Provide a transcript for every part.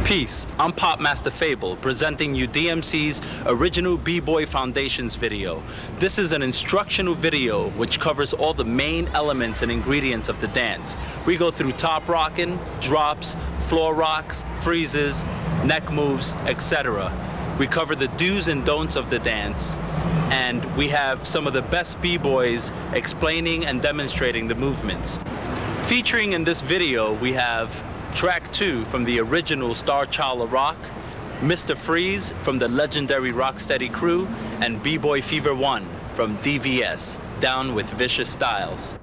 Peace, I'm Pop Master Fable, presenting you DMC's original B-Boy Foundations video. This is an instructional video which covers all the main elements and ingredients of the dance. We go through top rocking, drops, floor rocks, freezes, neck moves, etc. We cover the do's and don'ts of the dance, and we have some of the best B-Boys explaining and demonstrating the movements. Featuring in this video, we have Track 2 from the original Star Child of Rock, Mr. Freeze from the legendary Rocksteady crew, and B-Boy Fever 1 from DVS, Down with Vicious Styles.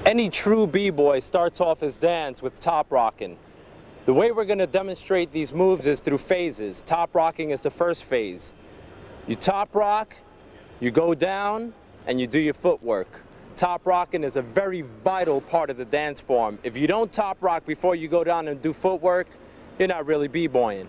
Any true B-Boy starts off his dance with top rocking. The way we're going to demonstrate these moves is through phases. Top rocking is the first phase. You top rock, you go down, and you do your footwork. Top rocking is a very vital part of the dance form. If you don't top rock before you go down and do footwork, you're not really b-boying.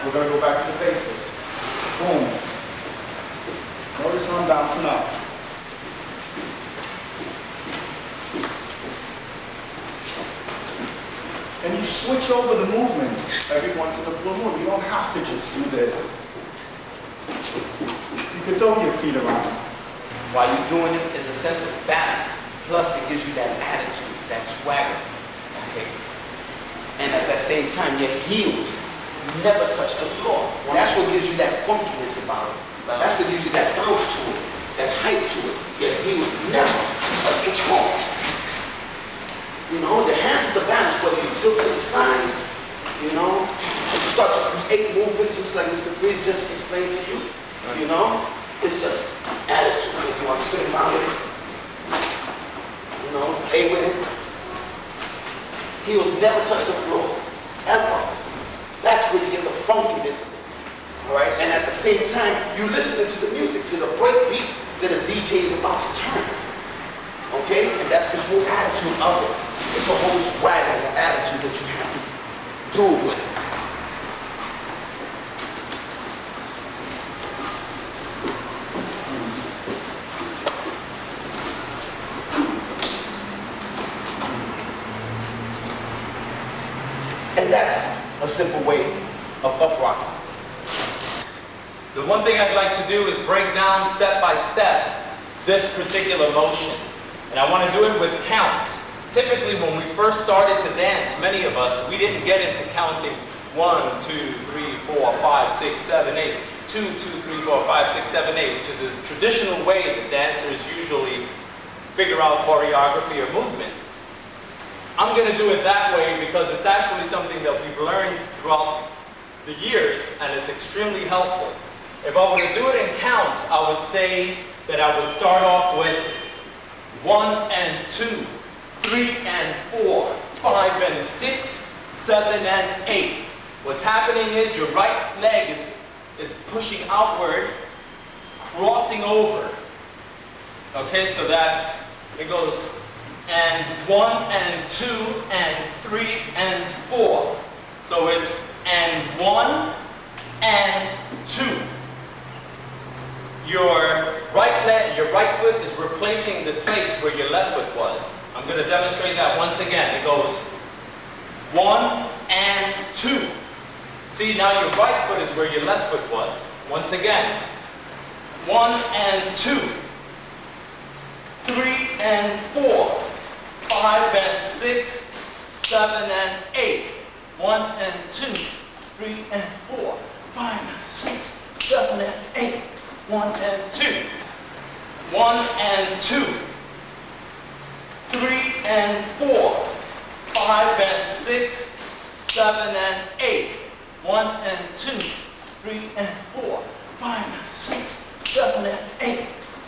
We're going to go back to the basic. Boom. Notice how I'm bouncing up. And you switch over the movements every once in a blue moon. You don't have to just do this. You can throw your feet around. While you're doing it, it's a sense of balance. Plus, it gives you that attitude, that swagger. Okay? And at that same time, your heels never touch the floor. That's what gives you that funkiness about it. That's what gives you that bounce to it, that height to it. Your heels never touch the floor. You know, the hands of the balance, whether you tilt to the side, you know, you start to create movement just like Mr. Freeze just explained to you. You know, it's just attitude. If you want to spin around with it, you know, play with it. Heels never touch the floor, ever. That's where you get the funkiness of it. All right? And at the same time, you listening to the music, to the break beat that a DJ is about to turn. Okay? And that's the whole attitude of it. It's a whole swag as an attitude that you have to do it with. And that's a simple way of up-rocking. The one thing I'd like to do is break down step by step this particular motion. And I want to do it with counts. Typically, when we first started to dance, many of us, we didn't get into counting 1, 2, 3, 4, 5, 6, 7, 8. 2, 2, 3, 4, 5, 6, 7, 8, which is a traditional way that dancers usually figure out choreography or movement. I'm going to do it that way because it's actually something that we've learned throughout the years and it's extremely helpful. If I were to do it in counts, I would say that I would start off with 1 and 2, 3 and 4, 5 and 6, 7 and 8. What's happening is your right leg is pushing outward, crossing over. Okay, so it goes and 1 and 2 and 3 and 4. So it's and 1 and 2. Your right foot is replacing the place where your left foot was. I'm going to demonstrate that once again. It goes 1 and 2. See, now your right foot is where your left foot was. Once again, 1 and 2, 3 and 4, 5 and 6, 7 and 8. 1 and 2, 3 and 4, 5, 6, 7 and 8. 1 and 2. 1 and 2. 3 and 4, 5 and 6, 7 and 8. 1 and 2, 3 and 4, 5, 6, 7 and 8.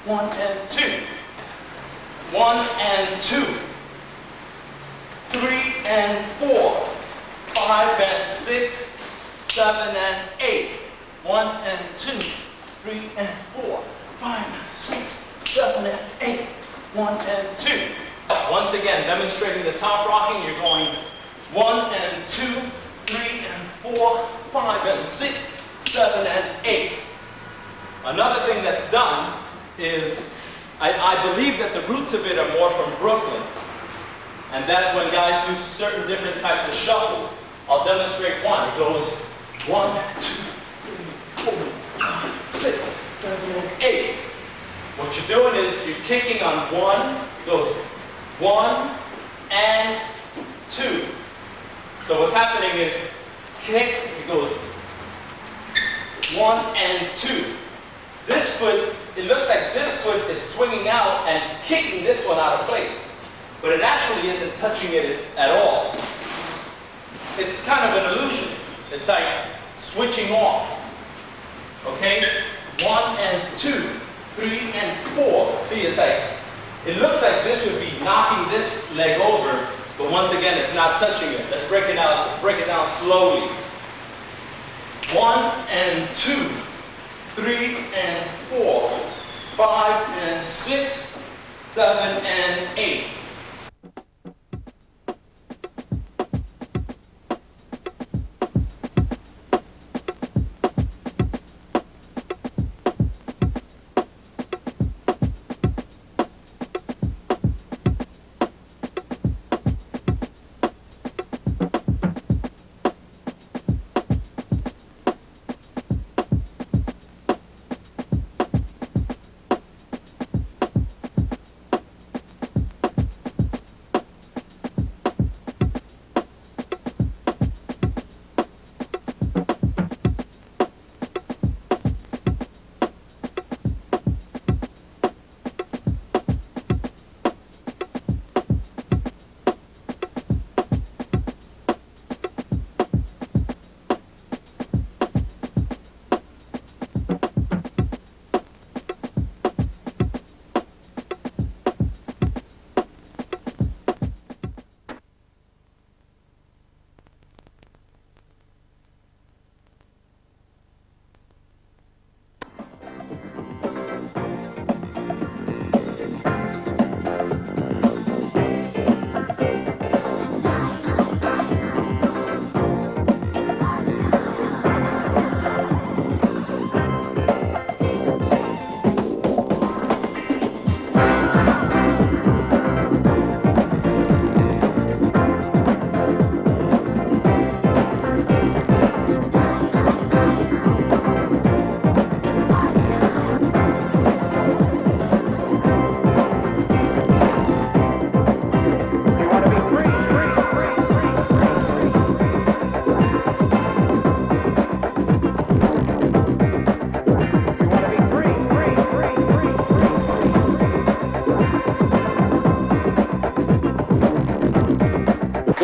1 and 2. 1 and 2. 3 and 4, 5 and 6, 7 and 8. 1 and 2, 3 and 4, 5, 6, 7 and 8. 1 and 2. Once again, demonstrating the top rocking, you're going 1 and 2, 3 and 4, 5 and 6, 7 and 8. Another thing that's done is, I believe that the roots of it are more from Brooklyn. And that's when guys do certain different types of shuffles. I'll demonstrate one. It goes 1, 2, 3, 4, 5, 6, 7, and 8. What you're doing is you're kicking on 1. It goes 1 and 2. So what's happening is kick. It goes 1 and 2. This foot, it looks like this foot is swinging out and kicking this one out of place. But it actually isn't touching it at all. It's kind of an illusion. It's like switching off. Okay? 1 and 2, 3 and 4. See, it's like, it looks like this would be knocking this leg over, but once again, it's not touching it. Let's break it down slowly. 1 and 2, 3 and 4, 5 and 6, 7 and 8.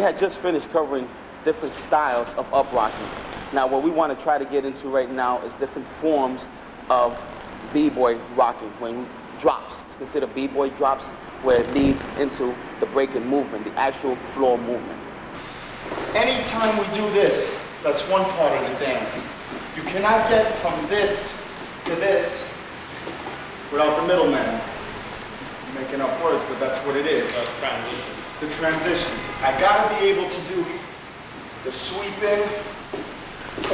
had just finished covering different styles of up rocking. Now what we want to try to get into right now is different forms of b-boy rocking. When drops, it's considered b-boy drops, where it leads into the breaking movement, the actual floor movement. Anytime we do this, that's one part of the dance. You cannot get from this to this without the middleman. I'm making up words, but that's what it is. Transition. The transition. I gotta be able to do the sweep in,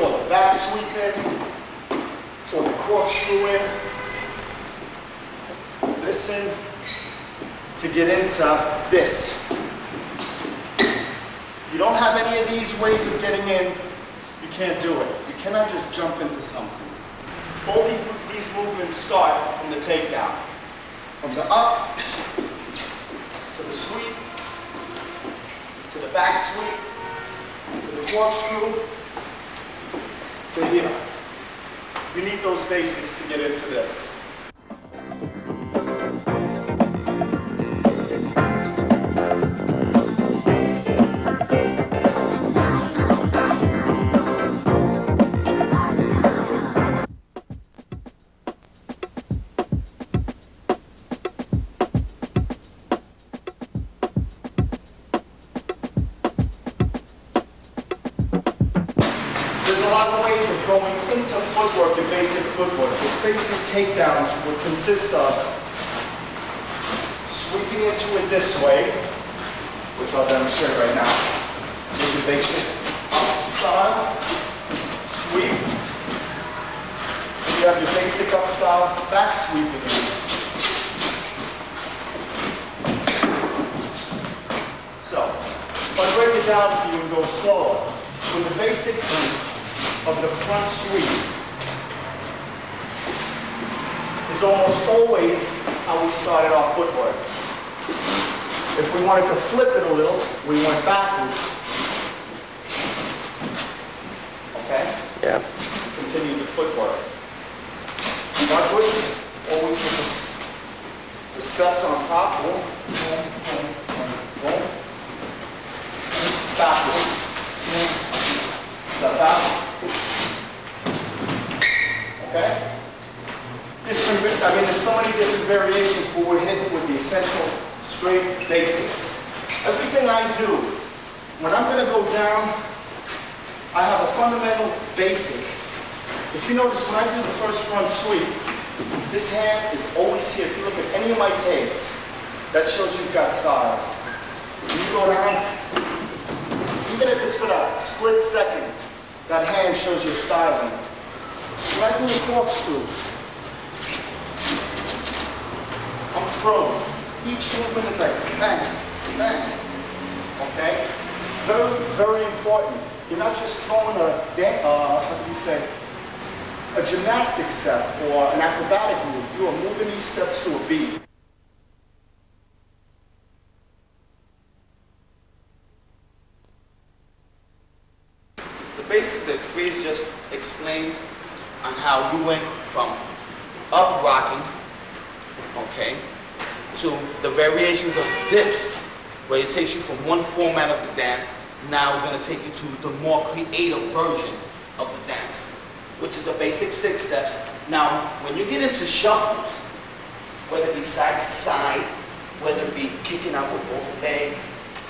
or the back sweep in, or the corkscrew in. Listen to get into this. If you don't have any of these ways of getting in, you can't do it. You cannot just jump into something. All these movements start from the takedown. From the up, to the sweep, to the back sweep, to the corkscrew, to here. You need those basics to get into this. Going into footwork, your basic footwork. Your basic takedowns would consist of sweeping into it this way, which I'll demonstrate right now. This is your basic up style, sweep. You have your basic up style, back sweeping in. So, if I break it down for you and go slower, with the basics of the front sweep is almost always how we started our footwork. If we wanted to flip it a little, we went backwards. Okay? Yeah. Continue the footwork. Backwards, always with the steps on top. Boom, boom, boom, boom, boom. Backwards. Step out. Okay? There's so many different variations, but we're hitting with the essential, straight basics. Everything I do, when I'm going to go down, I have a fundamental basic. If you notice, when I do the first front sweep, this hand is always here. If you look at any of my tapes, that shows you've got style. When you go down, even if it's for that split second, that hand shows your styling. When I do the corkscrew, I'm froze. Each movement is like bang, bang. Okay? Very, very important. You're not just throwing a gymnastic step or an acrobatic move. You are moving these steps to a beat. The basic that Freeze just explained on how you went from up rocking, okay, to the variations of dips, where it takes you from one format of the dance, now it's going to take you to the more creative version of the dance, which is the basic 6 steps. Now, when you get into shuffles, whether it be side to side, whether it be kicking out with both legs,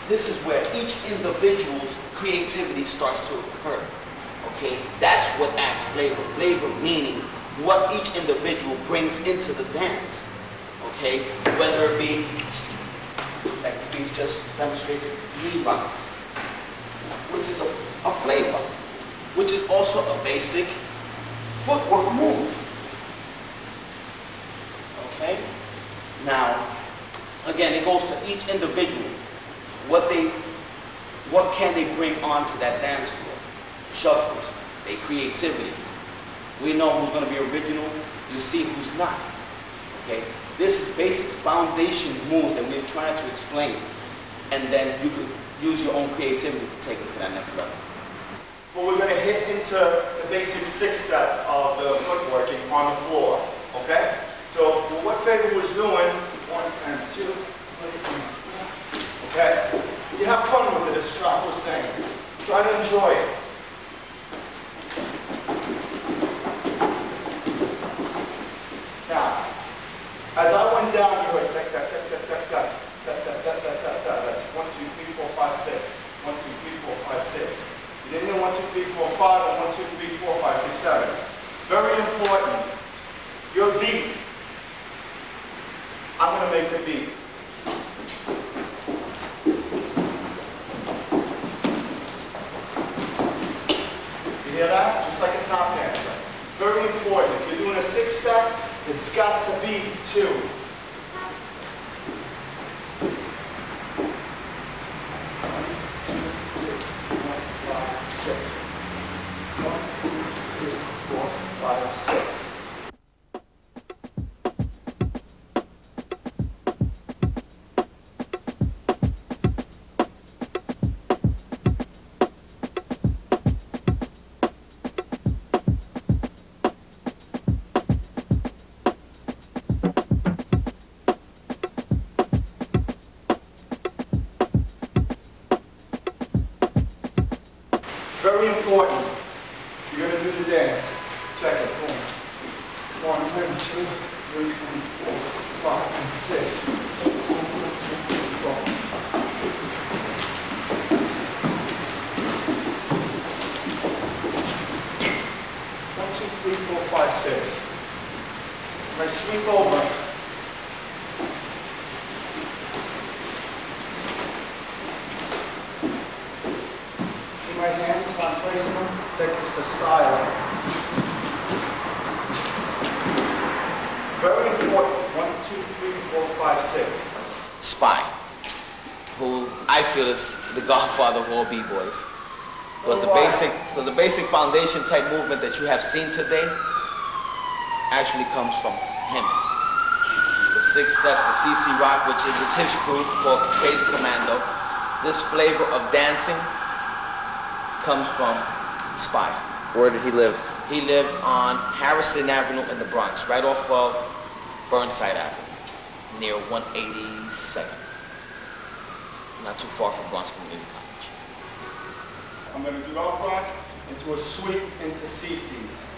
this is where each individual's creativity starts to occur. Okay, that's what adds flavor. Flavor meaning what each individual brings into the dance. Okay, whether it be, like Freeze just demonstrated, knee rocks, which is a flavor, which is also a basic footwork move. Okay, now, again, it goes to each individual. What can they bring onto that dance floor? Shuffles, their creativity. We know who's going to be original, you see who's not. Okay? This is basic foundation moves that we're trying to explain, and then you could use your own creativity to take it to that next level. Well, we're going to hit into the basic 6th step of the footworking on the floor. Okay? So what Faber was doing, 1 and 2, 3 and 4. Okay? You have fun with it, it's try. Try to enjoy it. Now, as I went down, you heard that. That's 1, 2, 3, 4, 5, 6. 1, 2, 3, 4, 5, 6. You didn't hear 1, 2, 3, 4, 5, and 1, 2, 3, 4, 5, 6, 7. Very important. Your beat. I'm going to make the beat. You hear that? Just like a top dancer. Very important. If you're doing a 6-step, it's got to be 2. 6. Very important. You're going to do the dance. Check it. Boom. 1, 2, 3, 4, 5, and 6. 1, 2, 3, 4, 5, 6. I'm going to sweep over. See my hands if I'm placing them? That gives the style. Very important. 1, 2, 3, 4, 5, 6. Spy, who I feel is the godfather of all b-boys. Because the basic foundation type movement that you have seen today actually comes from him. The 6 steps, the CC Rock, which is his crew called Crazy Commando. This flavor of dancing comes from Spy. Where did he live? He lived on Harrison Avenue in the Bronx, right off of Burnside Avenue, near 182nd. Not too far from Bronx Community College. I'm going to do off rock into a sweep into CC's.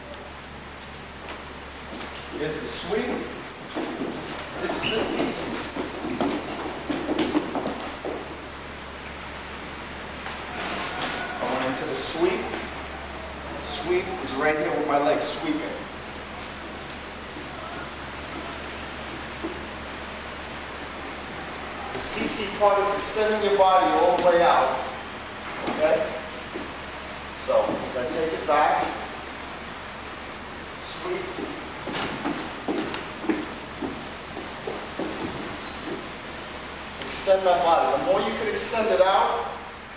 Here's the sweep. This is the CC's. Going into the sweep. Sweep is right here with my legs sweeping. The CC part is extending your body all the way out. Okay? So, I'm going to take it back. Sweep. Extend that body. The more you can extend it out,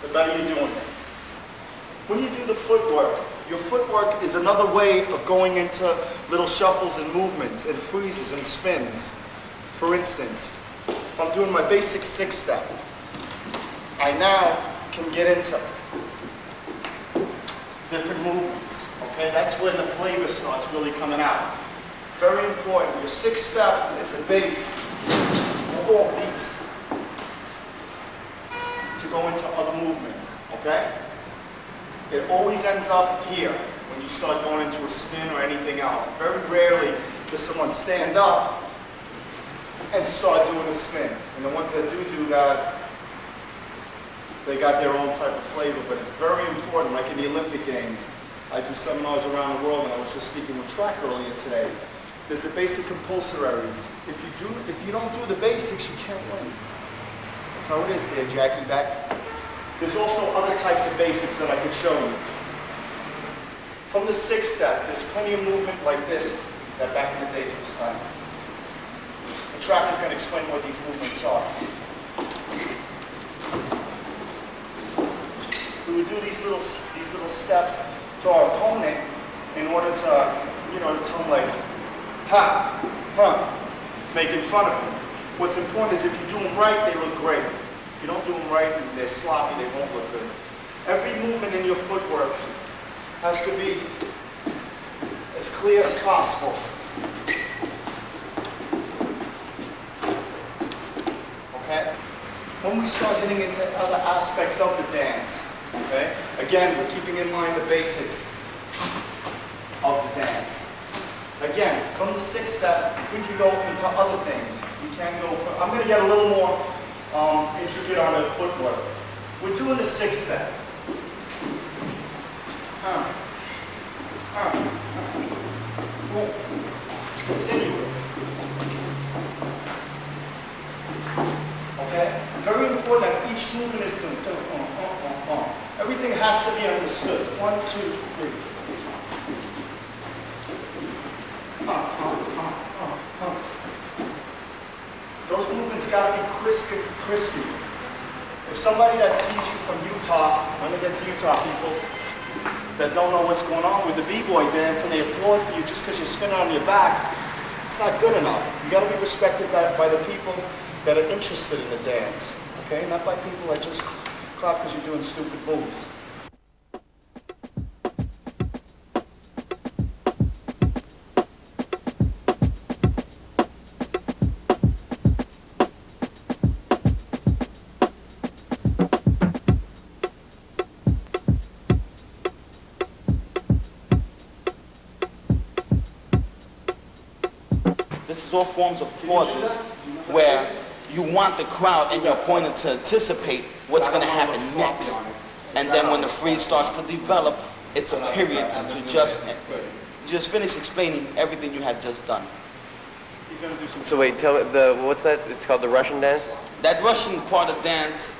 the better you're doing it. When you do the footwork, your footwork is another way of going into little shuffles and movements and freezes and spins. For instance, if I'm doing my basic 6-step, I now can get into different movements. Okay, that's when the flavor starts really coming out. Very important. Your 6-step is the base for all these to go into other movements. Okay. It always ends up here when you start going into a spin or anything else. Very rarely does someone stand up and start doing a spin. And the ones that do that, they got their own type of flavor, but it's very important, like in the Olympic Games. I do seminars around the world, and I was just speaking with track earlier today. There's the basic compulsoraries. If you don't do the basics, you can't win. That's how it is there, Jackie Beck. There's also other types of basics that I could show you. From the 6-step, there's plenty of movement like this that back in the days was done. The track is going to explain what these movements are. We would do these little steps to our opponent in order to, to tell them like, ha, huh, making fun of them. What's important is if you do them right, they look great. If you don't do them right and they're sloppy, they won't look good. Every movement in your footwork has to be as clear as possible. Okay? When we start hitting into other aspects of the dance, Okay? Again, we're keeping in mind the basics of the dance. Again, from the sixth step, we can go into other things. We can go for, I'm going to get a little more intricate on the footwork. We're doing the sixth step. Boom. Continue it. Okay? Very important that each movement is doing. Everything has to be understood. 1, 2, 3. Those movements got to be crispy. If somebody that sees you from Utah, when it gets Utah people that don't know what's going on with the b-boy dance and they applaud for you just because you're spinning on your back, it's not good enough. You got to be respected by the people that are interested in the dance, okay? Not by people that just clap because you're doing stupid moves. This is all forms of pauses where you want the crowd and your opponent to anticipate what's going to happen next. And then when the freeze starts to develop, it's a period to just finish explaining everything you have just done. So wait, tell me, what's that? It's called the Russian dance? That Russian part of dance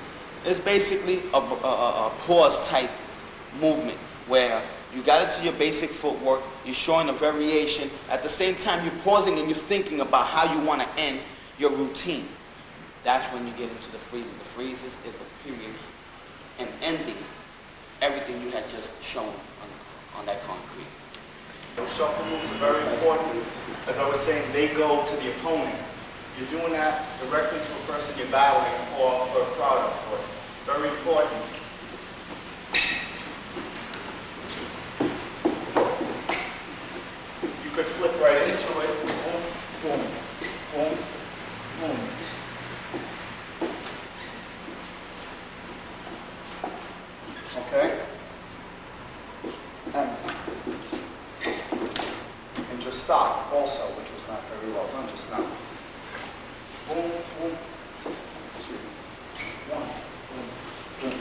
is basically a pause type movement where you got it to your basic footwork, you're showing a variation. At the same time, you're pausing and you're thinking about how you want to end your routine. That's when you get into the freezes. The freezes is a period and ending everything you had just shown on that concrete. Those shuffle moves are very important. As I was saying, they go to the opponent. You're doing that directly to a person you're battling or for a crowd, of course. Very important. You could flip right into it. Boom, boom, boom, boom. Okay? And just stop also, which was not very well done just now. Boom, boom, 2, 1, boom, boom.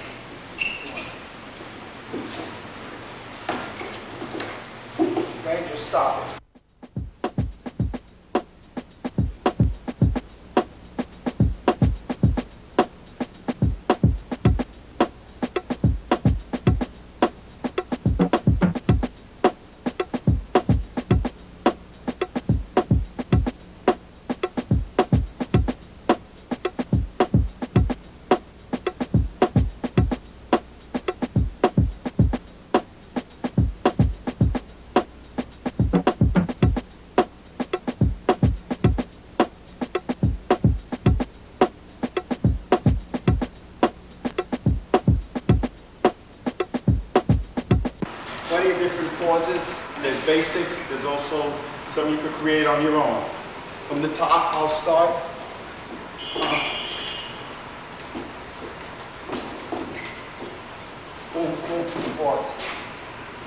Okay, just stop it. Plenty of different pauses. There's basics. There's also some you could create on your own. From the top, I'll start. Boom, boom, pause.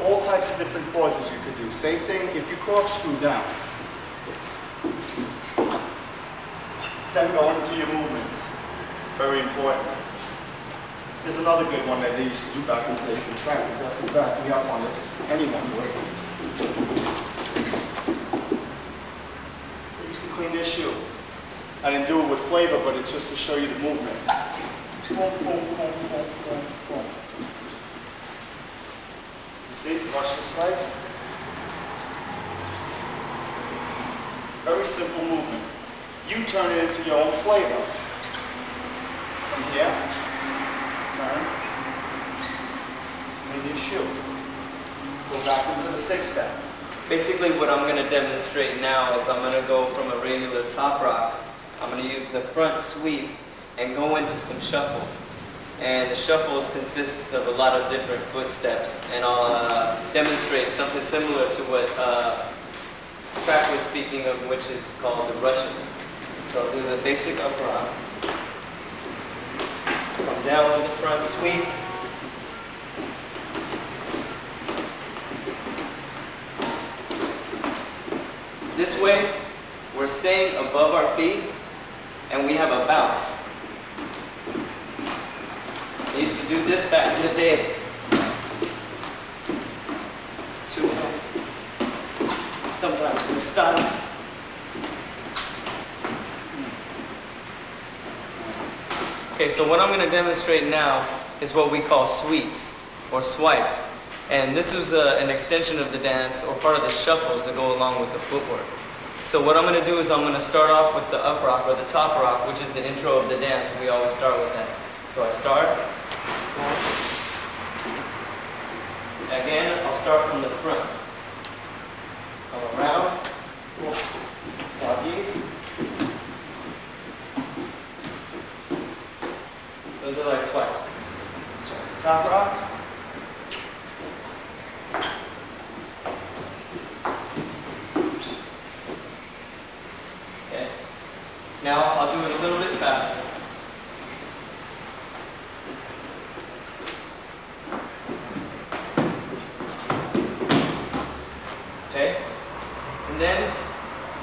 All types of different pauses you could do. Same thing if you corkscrew down. Then go into your movements. Very important. There's another good one that they used to do back in the days in track. We'll definitely back me up on this. Anyone would. They used to clean their shoe. I didn't do it with flavor, but it's just to show you the movement. Boom, boom, boom, boom, boom, boom. You see? Rush this way. Very simple movement. You turn it into your own flavor. From here. Turn, in your shoe. Go back into the sixth step. Basically what I'm going to demonstrate now is I'm going to go from a regular top rock. I'm going to use the front sweep and go into some shuffles. And the shuffles consist of a lot of different footsteps. And I'll demonstrate something similar to what Track was speaking of, which is called the Russians. So I'll do the basic up rock. Come down with the front sweep, This way, we're staying above our feet and we have a bounce. I used to do this back in the day. 2 hand. Sometimes we stop. Okay, so what I'm going to demonstrate now is what we call sweeps or swipes. And this is an extension of the dance or part of the shuffles that go along with the footwork. So what I'm going to do is I'm going to start off with the up rock or the top rock, which is the intro of the dance. We always start with that. So I start. Again, I'll start from the front. Come around. Now these. Those are like swipes. So the top rock. Okay. Now I'll do it a little bit faster. Okay? And then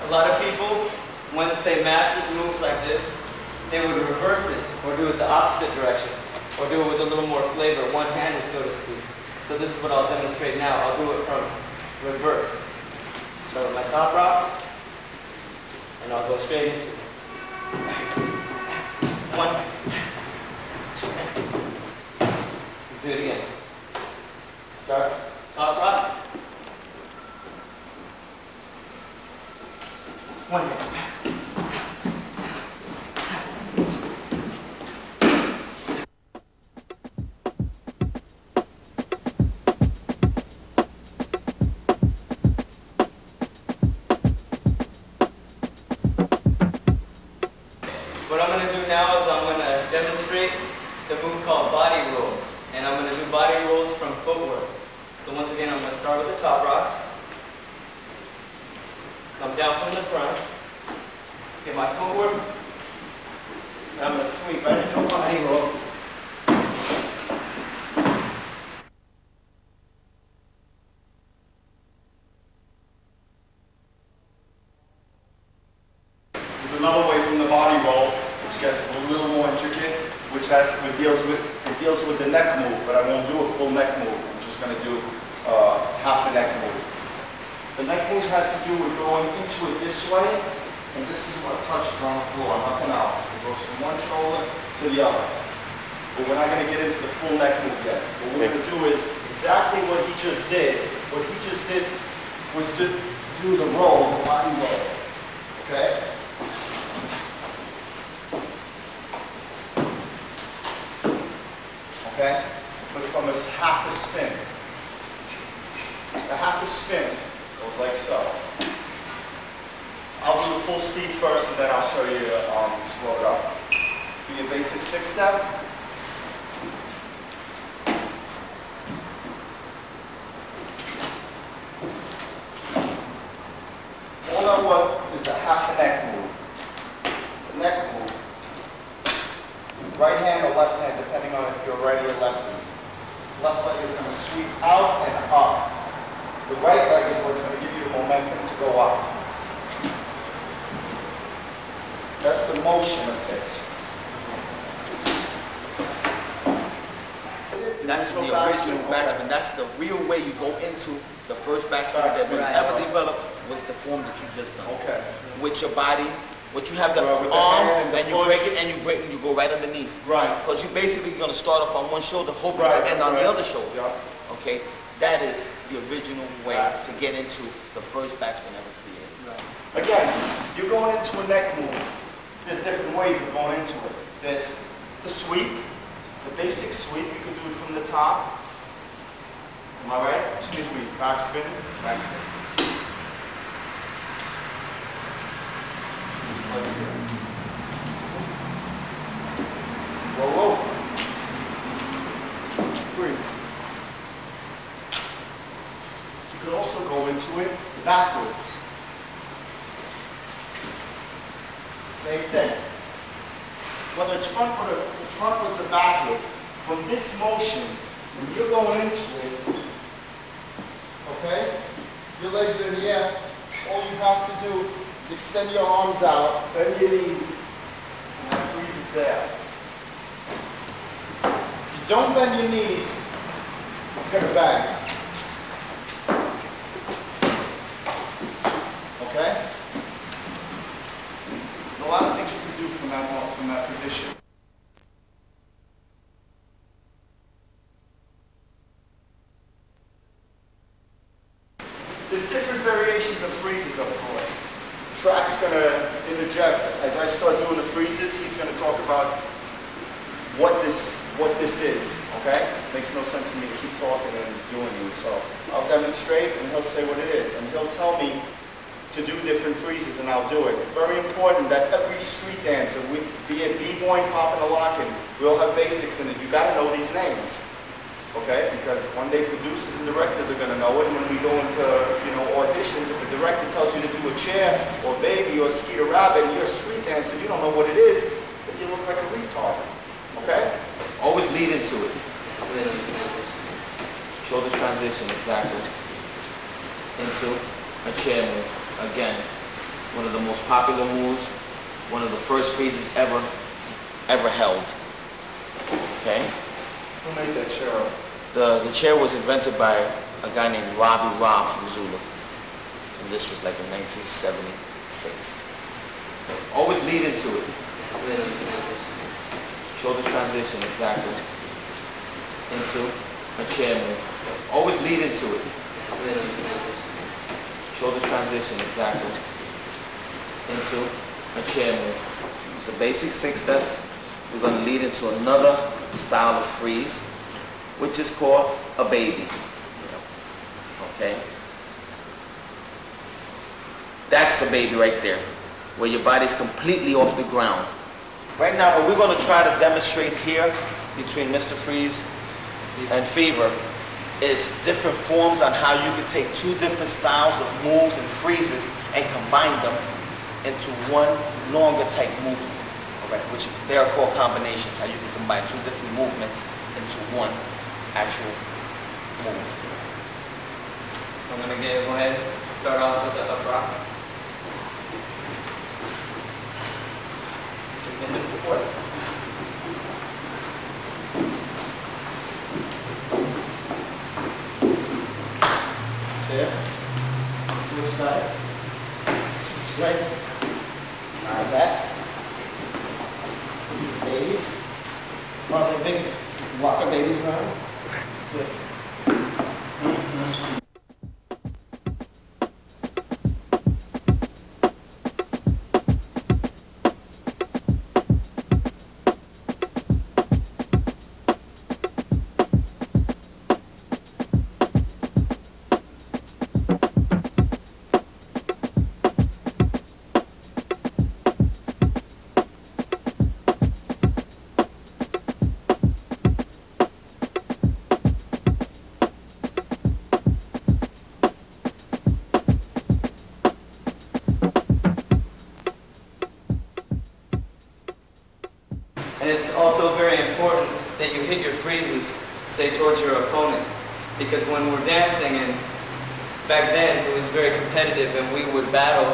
a lot of people, once they master the moves like this, they would reverse it or do it the opposite direction or do it with a little more flavor, one-handed so to speak. So this is what I'll demonstrate now. I'll do it from reverse. Start with my top rock and I'll go straight into it. 1, 2. Do it again. Start top rock. 1 hand. What I'm going to do now is I'm going to demonstrate the move called body rolls. And I'm going to do body rolls from footwork. So once again, I'm going to start with the top rock. Come down from the front. Get my footwork. And I'm going to sweep right into a body roll. There's another way from the body roll, which gets a little more intricate, which deals with the neck move, but I won't do a full neck move. I'm just going to do half a neck move. The neck move has to do with going into it this way, and this is what touches on the floor, nothing else. It goes from one shoulder to the other. But we're not going to get into the full neck move yet. What we're going to do is exactly what he just did. What he just did was to do the roll, the body roll. Okay? Okay? But from half a spin. The half a spin goes like so. I'll do the full speed first and then I'll show you slow it up. Do your basic 6-step. All that was is a half a neck move. The neck move. Right hand or left hand, depending on if you're righty or lefty. Left leg is going to sweep out and up. The right leg is what's going to give you the momentum to go up. That's the motion of this. That's the original backspin. That's the real way you go into the first backspin that was ever developed was the form that you just done. Okay. With your body, with you have the With the arm, hand and you break it, and you break, and you go right underneath. Right. Because you're basically going to start off on one shoulder, hoping Right, to end that's on right. the other shoulder. Yeah. Okay. That is the original way Backspin. to get into the first backspin ever created. Right. Again, you're going into a neck move. There's different ways of going into it. There's the sweep, the basic sweep. You can do it from the top. Am I right? Excuse me. Backspin. Backspin. Let's see. Roll over. Freeze. You could also go into it backwards. Same thing. Whether it's frontwards or backwards, from this motion, when you're going into it, okay, your legs are in the air, all you have to do is extend your arms out, bend your knees, and that freezes there. If you don't bend your knees, it's going to bang. Okay? There's a lot of things you can do from that position. There's different variations of freezes, of course. Track's going to interject. As I start doing the freezes, he's going to talk about what this is, okay? Makes no sense for me to keep talking and doing these, so I'll demonstrate and he'll say what it is. And he'll tell me to do different freezes and I'll do it. It's very important that every street dancer, be it b-boy, popping or locking, we all have basics in it. You got to know these names. Okay, because one day producers and directors are going to know it, and when we go into, auditions, if a director tells you to do a chair, or baby, or Skeeter Rabbit, and you're a street dancer, you don't know what it is, then you look like a retard. Okay? Always lead into it. Show the transition, exactly. Into a chair move. Again, one of the most popular moves, one of the first freezes ever held. Okay? Who made that chair up? The chair was invented by a guy named Rob from Zulu. And this was like in 1976. Always lead into it. Show the transition, exactly. Into a chair move. Always lead into it. Show the transition, exactly. Into a chair move. It's a basic 6 steps. We're going to lead into another style of freeze, which is called a baby. Okay? That's a baby right there, where your body's completely off the ground. Right now, what we're going to try to demonstrate here between Mr. Freeze and Fever is different forms on how you can take 2 different styles of moves and freezes and combine them into one longer type movement. Right, which they are called combinations, how you can combine 2 different movements into one actual move. So I'm going to go ahead and start off with the up rock. In the footwork. Chair. Switch sides. Switch leg. Back. Babies. Father babies. Walk the babies around. Switch. And it's also very important that you hit your freezes, say, towards your opponent. Because when we're dancing, and back then it was very competitive, and we would battle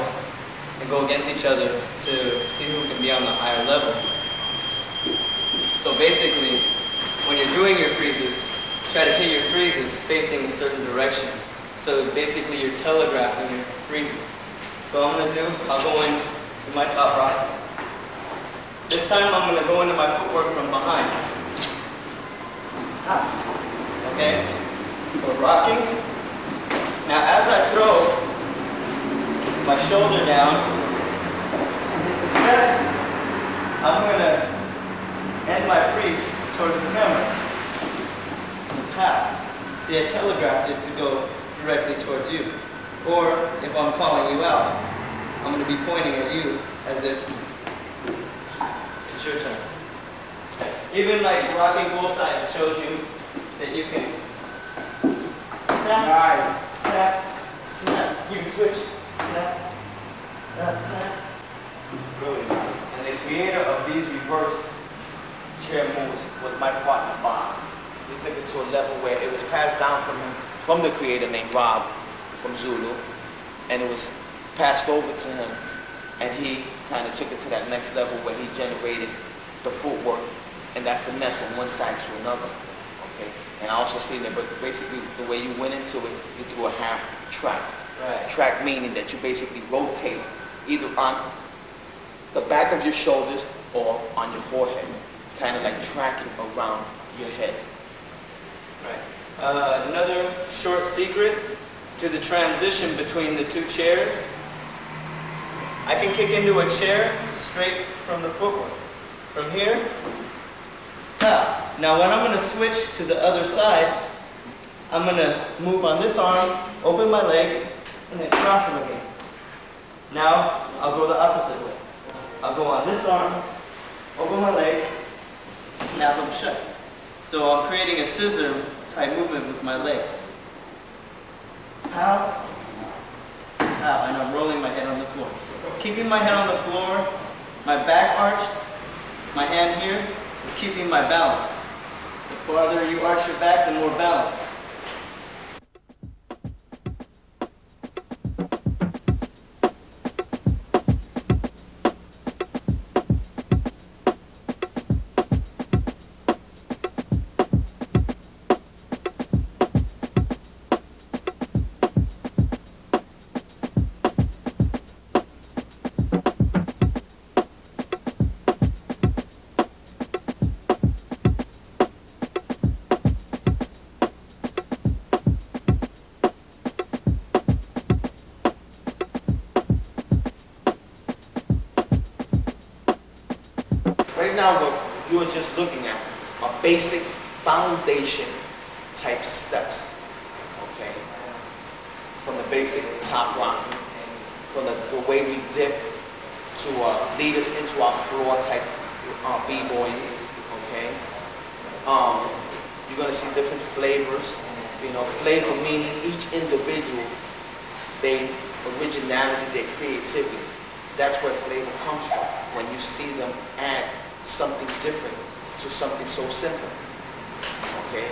and go against each other to see who can be on the higher level. So basically, when you're doing your freezes, try to hit your freezes facing a certain direction. So basically you're telegraphing your freezes. So what I'm going to do, I'll go into my top rock. This time I'm going to go into my footwork from behind. Okay? We're rocking. Now as I throw my shoulder down, step, I'm going to end my freeze towards the camera. See, I telegraphed it to go directly towards you. Or if I'm calling you out, I'm going to be pointing at you as if it's your turn. Even like rocking both sides shows you that you can snap, Nice. snap, snap. You can switch. Snap, snap, snap. Really nice. And the creator of these reverse chair moves was my partner, Boz. He took it to a level where it was passed down from him, from the creator named Rob from Zulu, and it was passed over to him, and he kind of took it to that next level where he generated the footwork and that finesse from one side to another. Okay, and I also seen it, but basically the way you went into it, you threw a half track. Right. Track meaning that you basically rotate either on the back of your shoulders or on your forehead, kind of like tracking around your head. Right. Another short secret to the transition between the two chairs. I can kick into a chair straight from the footwork. From here, now when I'm going to switch to the other side, I'm going to move on this arm, open my legs, and then cross them again. Now I'll go the opposite way. I'll go on this arm, open my legs, snap them shut. So I'm creating a scissor type movement with my legs. Pow, pow, and I'm rolling my head on the floor. Keeping my head on the floor, my back arched, my hand here is keeping my balance. The farther you arch your back, the more balance. Right now, what you're just looking at are basic foundation type steps, okay? From the basic top rock, from the way we dip to lead us into our floor type b-boy, okay? You're gonna see different flavors. You know, flavor meaning each individual, their originality, their creativity. That's where flavor comes from. When you see them add something different to something so simple. Okay?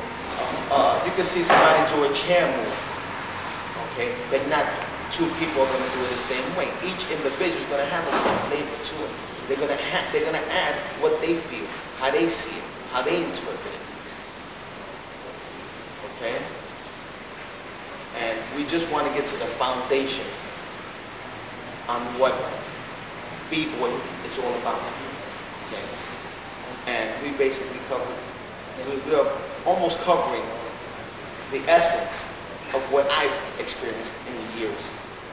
You can see somebody do a chair move. Okay? But not two people are going to do it the same way. Each individual is going to have a little flavor to it. They're going to add what they feel, how they see it, how they interpret it. Okay? And we just want to get to the foundation on what b-boy is all about. Okay? And we basically we're almost covering the essence of what I've experienced in the years,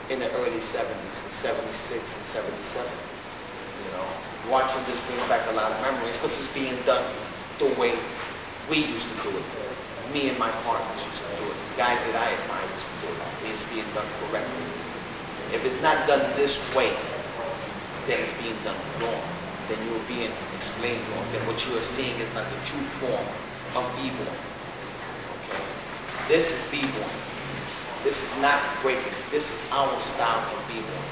in the early 70s, in 76 and 77. You know, watching this brings back a lot of memories because it's being done the way we used to do it. Me and my partners used to do it. The guys that I admire used to do it. It's being done correctly. If it's not done this way, then it's being done wrong. Then you're being explained wrong. Then what you are seeing is not the true form of b-boy. Okay? This is b-boy. This is not breaking. This is our style of b-boy.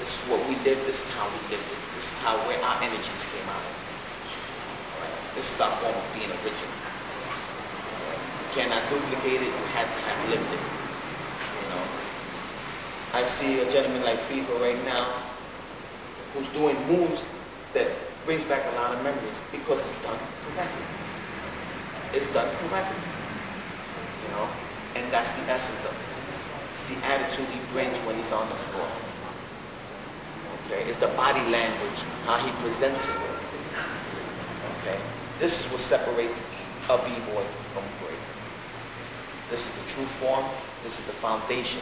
This is what we did. This is how we lived it. This is where our energies came out of. Right? This is our form of being original. You cannot duplicate it. You had to have lived it. You know. I see a gentleman like FIFA right now who's doing moves that brings back a lot of memories because it's done correctly. It's done correctly. You know? And that's the essence of it. It's the attitude he brings when he's on the floor. Okay? It's the body language, how he presents it. Okay? This is what separates a b-boy from a break. This is the true form. This is the foundation.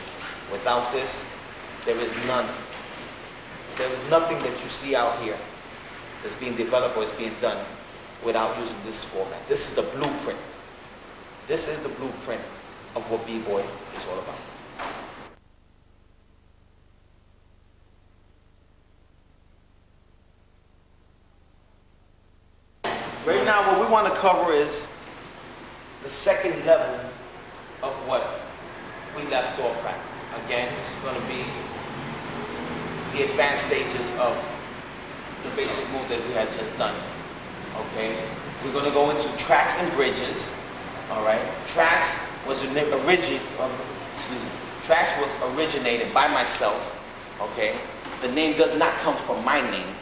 Without this, there is none. There is nothing that you see out here that's being developed or is being done without using this format. This is the blueprint. This is the blueprint of what b-boy is all about. Right now, what we want to cover is the second level of what we left off at. Again, this is going to be the advanced stages of the basic move that we had just done. Okay? We're going to go into tracks and bridges. Alright? Tracks was originated by myself Okay? The name does not come from my name.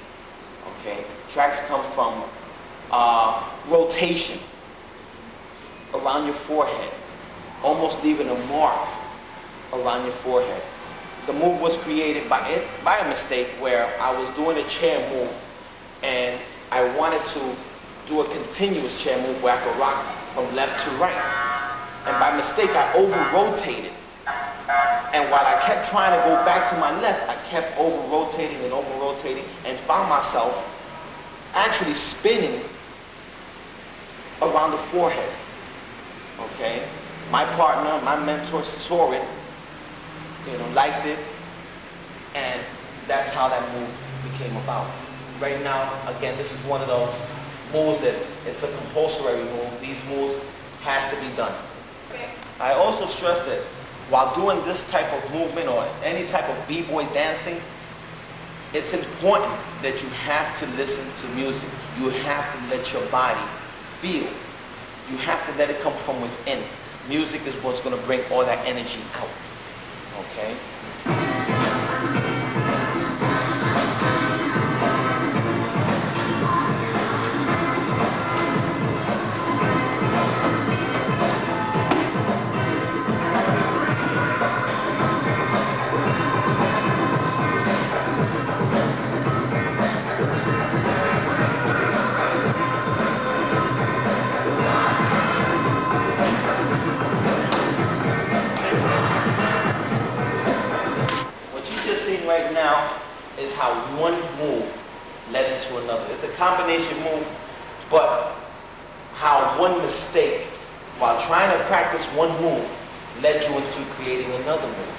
Okay? Tracks come from rotation around your forehead, almost leaving a mark around your forehead. The move was created by a mistake where I was doing a chair move and I wanted to do a continuous chair move where I could rock from left to right. And by mistake, I over-rotated. And while I kept trying to go back to my left, I kept over-rotating and found myself actually spinning around the forehead. Okay? My partner, my mentor saw it, liked it, and that's how that move became about. Right now, again, this is one of those moves that it's a compulsory move. These moves has to be done. I also stress that while doing this type of movement or any type of b-boy dancing, it's important that you have to listen to music. You have to let your body feel. You have to let it come from within. Music is what's going to bring all that energy out. Okay? Right now is how one move led into another. It's a combination move, but how one mistake while trying to practice one move led you into creating another move.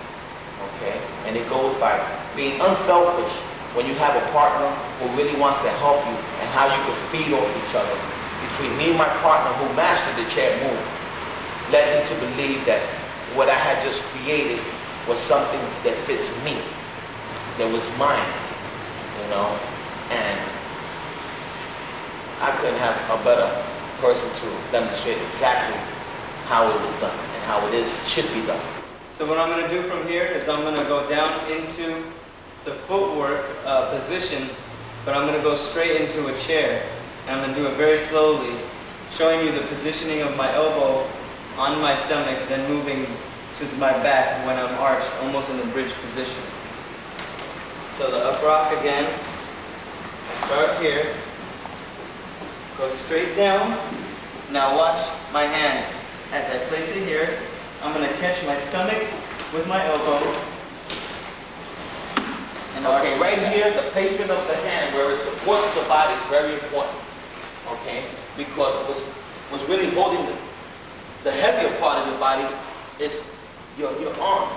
Okay? And it goes by being unselfish when you have a partner who really wants to help you and how you can feed off each other. Between me and my partner who mastered the chair move led me to believe that what I had just created was something that fits me. That was mine, and I couldn't have a better person to demonstrate exactly how it was done and how it should be done. So what I'm going to do from here is I'm going to go down into the footwork position, but I'm going to go straight into a chair. And I'm going to do it very slowly, showing you the positioning of my elbow on my stomach, then moving to my back when I'm arched, almost in the bridge position. So the up rock again, start here, go straight down. Now watch my hand. As I place it here, I'm going to catch my stomach with my elbow. And okay, right here, the placement of the hand where it supports the body is very important. Okay? Because what's really holding the heavier part of your body is your arm.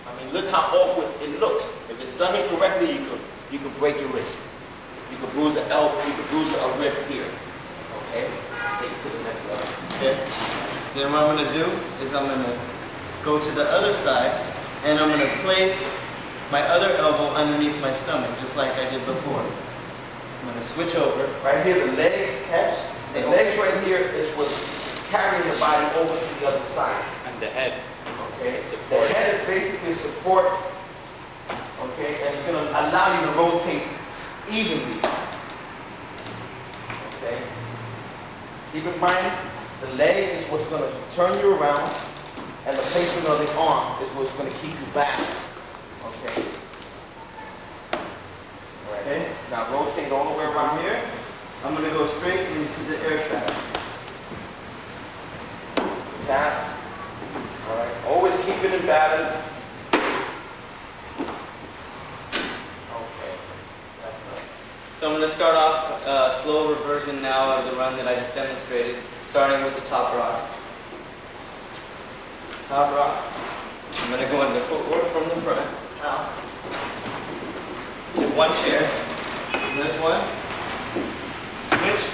I mean, look how awkward it looks. If it's done incorrectly, you could break your wrist. You could bruise an elbow, you could bruise a rib here. Okay? Take it to the next level. Okay? Then what I'm going to do is I'm going to go to the other side, and I'm going to place my other elbow underneath my stomach, just like I did before. I'm going to switch over. Right here, the legs catch. The legs right here is what's carrying the body over to the other side. And the head. Okay, the head is basically support, okay, and it's going to allow you to rotate evenly. Okay, keep in mind, the legs is what's going to turn you around, and the placement of the arm is what's going to keep you balanced. Okay. Right. Okay. Now rotate all the way around here. I'm going to go straight into the air trap. Tap. All right. Always keep it in balance. Okay. That's good. So I'm going to start off a slow reversion now of the run that I just demonstrated, starting with the top rock. Top rock. I'm going to go into footwork from the front now to one chair. This one. Switch.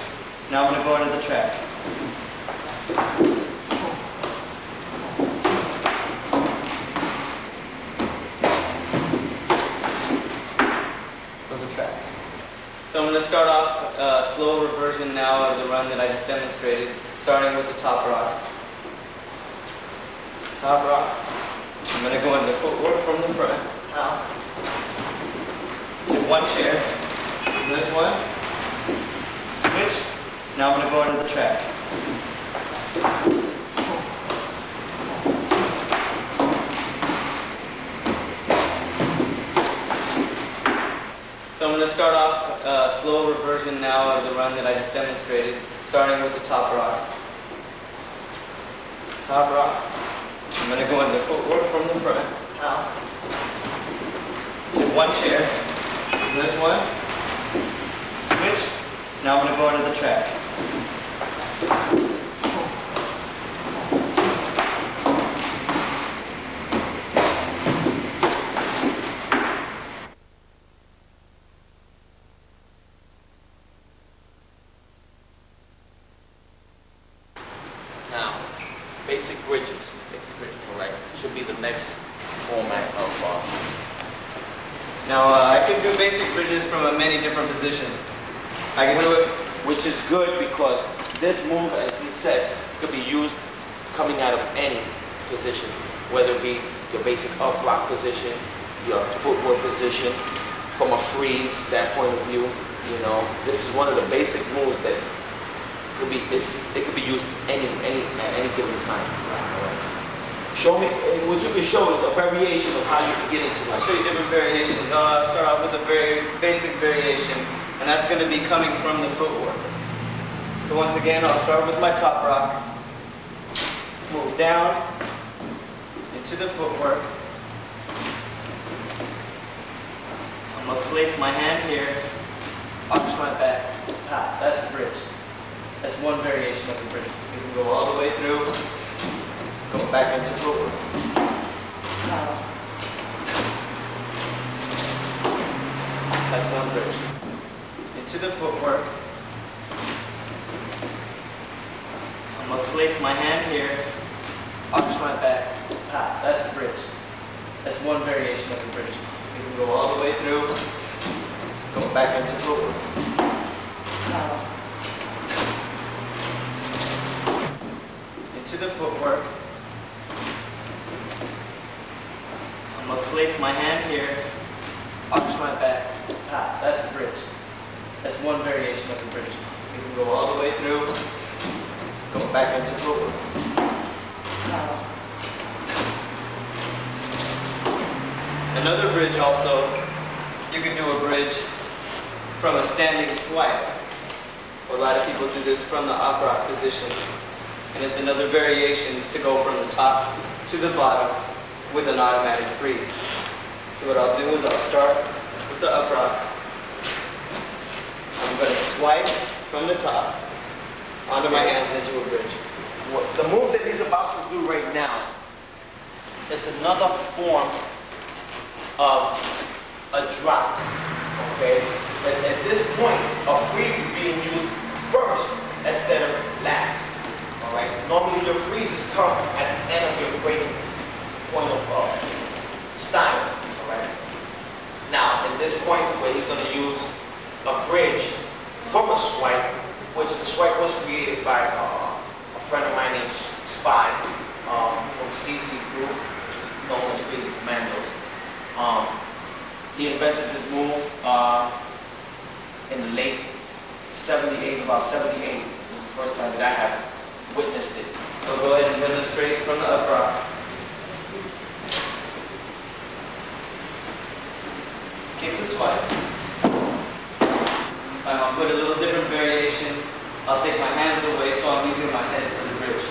Now I'm going to go into the tracks. Those are tracks. So I'm going to start off a slow reversion now of the run that I just demonstrated, starting with the top rock. Top rock. I'm going to go into footwork from the front now one chair. This one. Switch. Now I'm going to go into the tracks. So I'm going to start off a slower version now of the run that I just demonstrated, starting with the top rock. This top rock. I'm going to go into footwork from the front now to one chair. This one. Switch. Now I'm going to go into the tracks. Now, basic bridges, all right, should be the next format of Now I can do basic bridges from many different positions. I can do it. which is good because this move, as he said, could be used coming out of any position, whether it be your basic up rock position, your footwork position, from a freeze standpoint of view. You know, this is one of the basic moves that could be it could be used at any given time. Show me, what you can show is a variation of how you can get into it. I'll show you different variations. I'll start off with a very basic variation, and that's going to be coming from the footwork. So once again, I'll start with my top rock, move down into the footwork. I'm going to place my hand here, arch my back. That's a bridge. That's one variation of the bridge. You can go all the way through, go back into footwork. That's one bridge. Into the footwork. I'm going to place my hand here, arch my back. That's a bridge. That's one variation of the bridge. You can go all the way through, go back into footwork. Into the footwork. I'm going to place my hand here, arch my back. That's a bridge. That's one variation of the bridge. You can go all the way through, go back into footwork. Another bridge also, you can do a bridge from a standing swipe. A lot of people do this from the up rock position. And it's another variation to go from the top to the bottom with an automatic freeze. So what I'll do is I'll start with the up rock. I'm going to swipe from the top onto my hands into a bridge. The move that he's about to do right now is another form of a drop, okay? But at this point, a freeze is being used first instead of last, all right? Normally your freezes come at the end of your break point of style, all right? Now, at this point where he's gonna use a bridge from a swipe, which the swipe was created by a friend of mine named Spy from CC Group, which is known as Crazy Commandos. He invented this move in the late 78, about 78. It was the first time that I have witnessed it. So go ahead and demonstrate from the up rock. Keep the swipe. I'll put a little different variation. I'll take my hands away so I'm using my head for the bridge.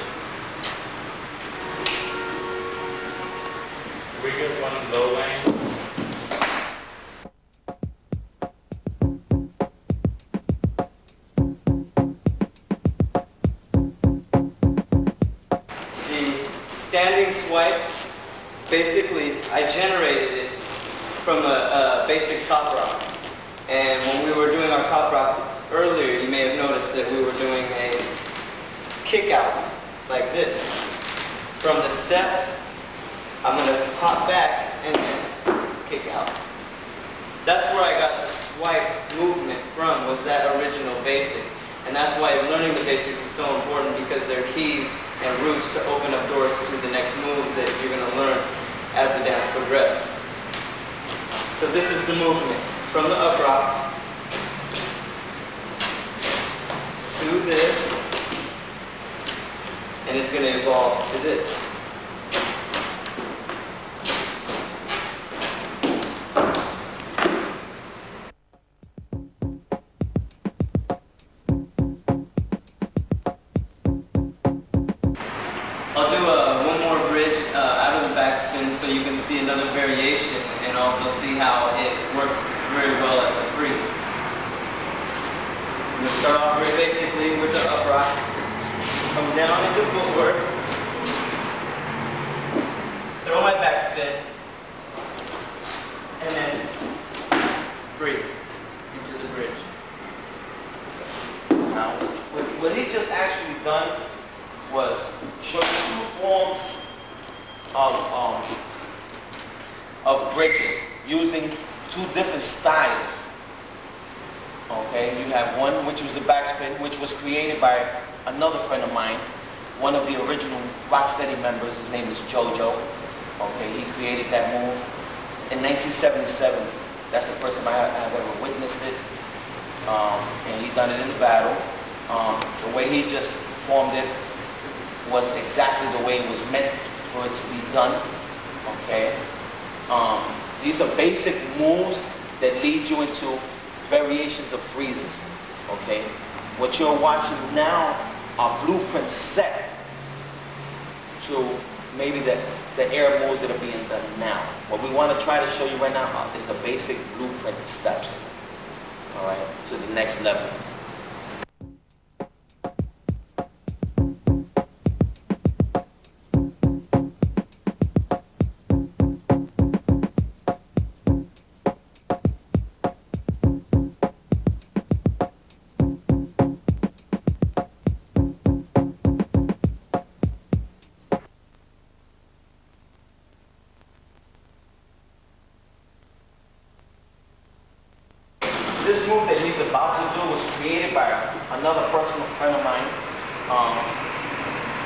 We get one low lane. Standing swipe, basically, I generated it from a basic top rock. And when we were doing our top rocks earlier, you may have noticed that we were doing a kick out like this. From the step, I'm going to hop back and then kick out. That's where I got the swipe movement from, was that original basic. And that's why learning the basics is so important, because they're keys and roots to open up doors to the next moves that you're going to learn as the dance progresses. So this is the movement from the up rock to this, and it's going to evolve to this. I'll do one more bridge out of the backspin so you can see another variation and also see how it works very well as a freeze. I'm going to start off very basically with the up rock, come down into footwork, throw my backspin, and then freeze into the bridge. Now, what he just actually done was show you two forms of bridges using two different styles. Okay, you have one which was a backspin, which was created by another friend of mine, one of the original Rocksteady members. His name is JoJo. Okay, he created that move in 1977. That's the first time I've ever witnessed it, and he done it in the battle. The way he just formed it was exactly the way it was meant for it to be done. Okay, these are basic moves that lead you into variations of freezes. Okay, what you're watching now are blueprints set to maybe the air moves that are being done now. What we want to try to show you right now is the basic blueprint steps. All right, to the next level. This move that he's about to do was created by another personal friend of mine.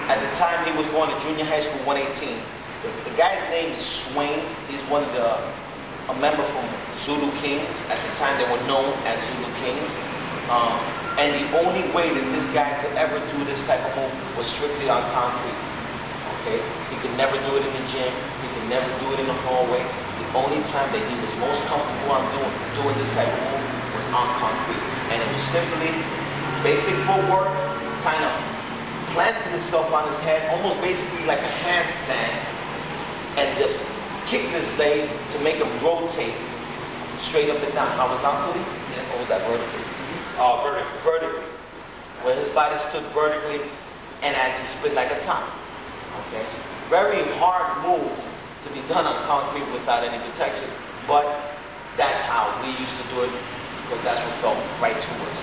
At the time he was going to junior high school 118. The guy's name is Swain. He's a member from Zulu Kings. At the time they were known as Zulu Kings. And the only way that this guy could ever do this type of move was strictly on concrete. Okay? He could never do it in the gym. He could never do it in the hallway. The only time that he was most comfortable on doing this type of move was on concrete. And it was simply basic footwork, kind of planted itself on his head, almost basically like a handstand, and just kick this leg to make him rotate straight up and down, horizontally, or was that vertically? Vertically. Vertically. Where his body stood vertically, and as he split like a top. Okay? Very hard move to be done on concrete without any protection, but that's how we used to do it, because that's what felt right to us.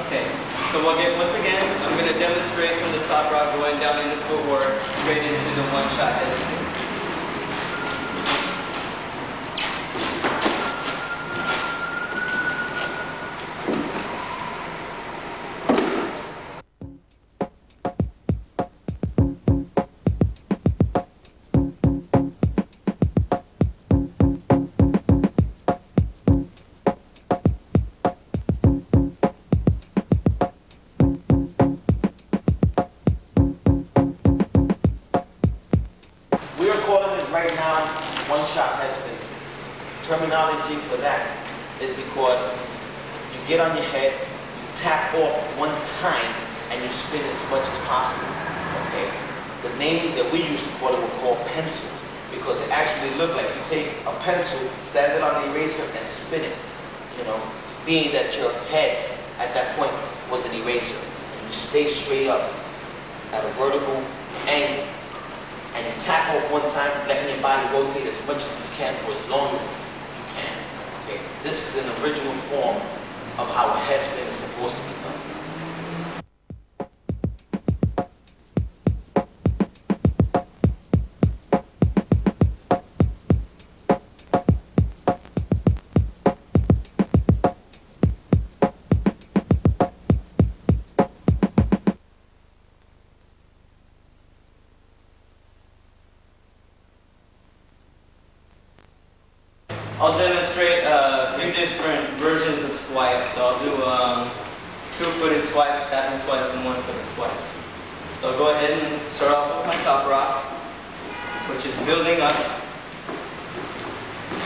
Okay, so once again, I'm going to demonstrate from the top rock going down into footwork, straight into the one-shot head spin. Right now, one-shot head spin. Terminology for that is because you get on your head, you tap off one time, and you spin as much as possible. Okay? The name that we used to call it, we call pencils, because it actually looked like you take a pencil, stand it on the eraser, and spin it. You know, being that your head at that point was an eraser, and you stay straight up at a vertical angle. And you tap off one time, letting your body rotate as much as you can for as long as you can. Okay? This is an original form of how a head spin is supposed to be done. I'll demonstrate versions of swipes. So I'll do two-footed swipes, tapping swipes, and one-footed swipes. So I'll go ahead and start off with my top rock, which is building up.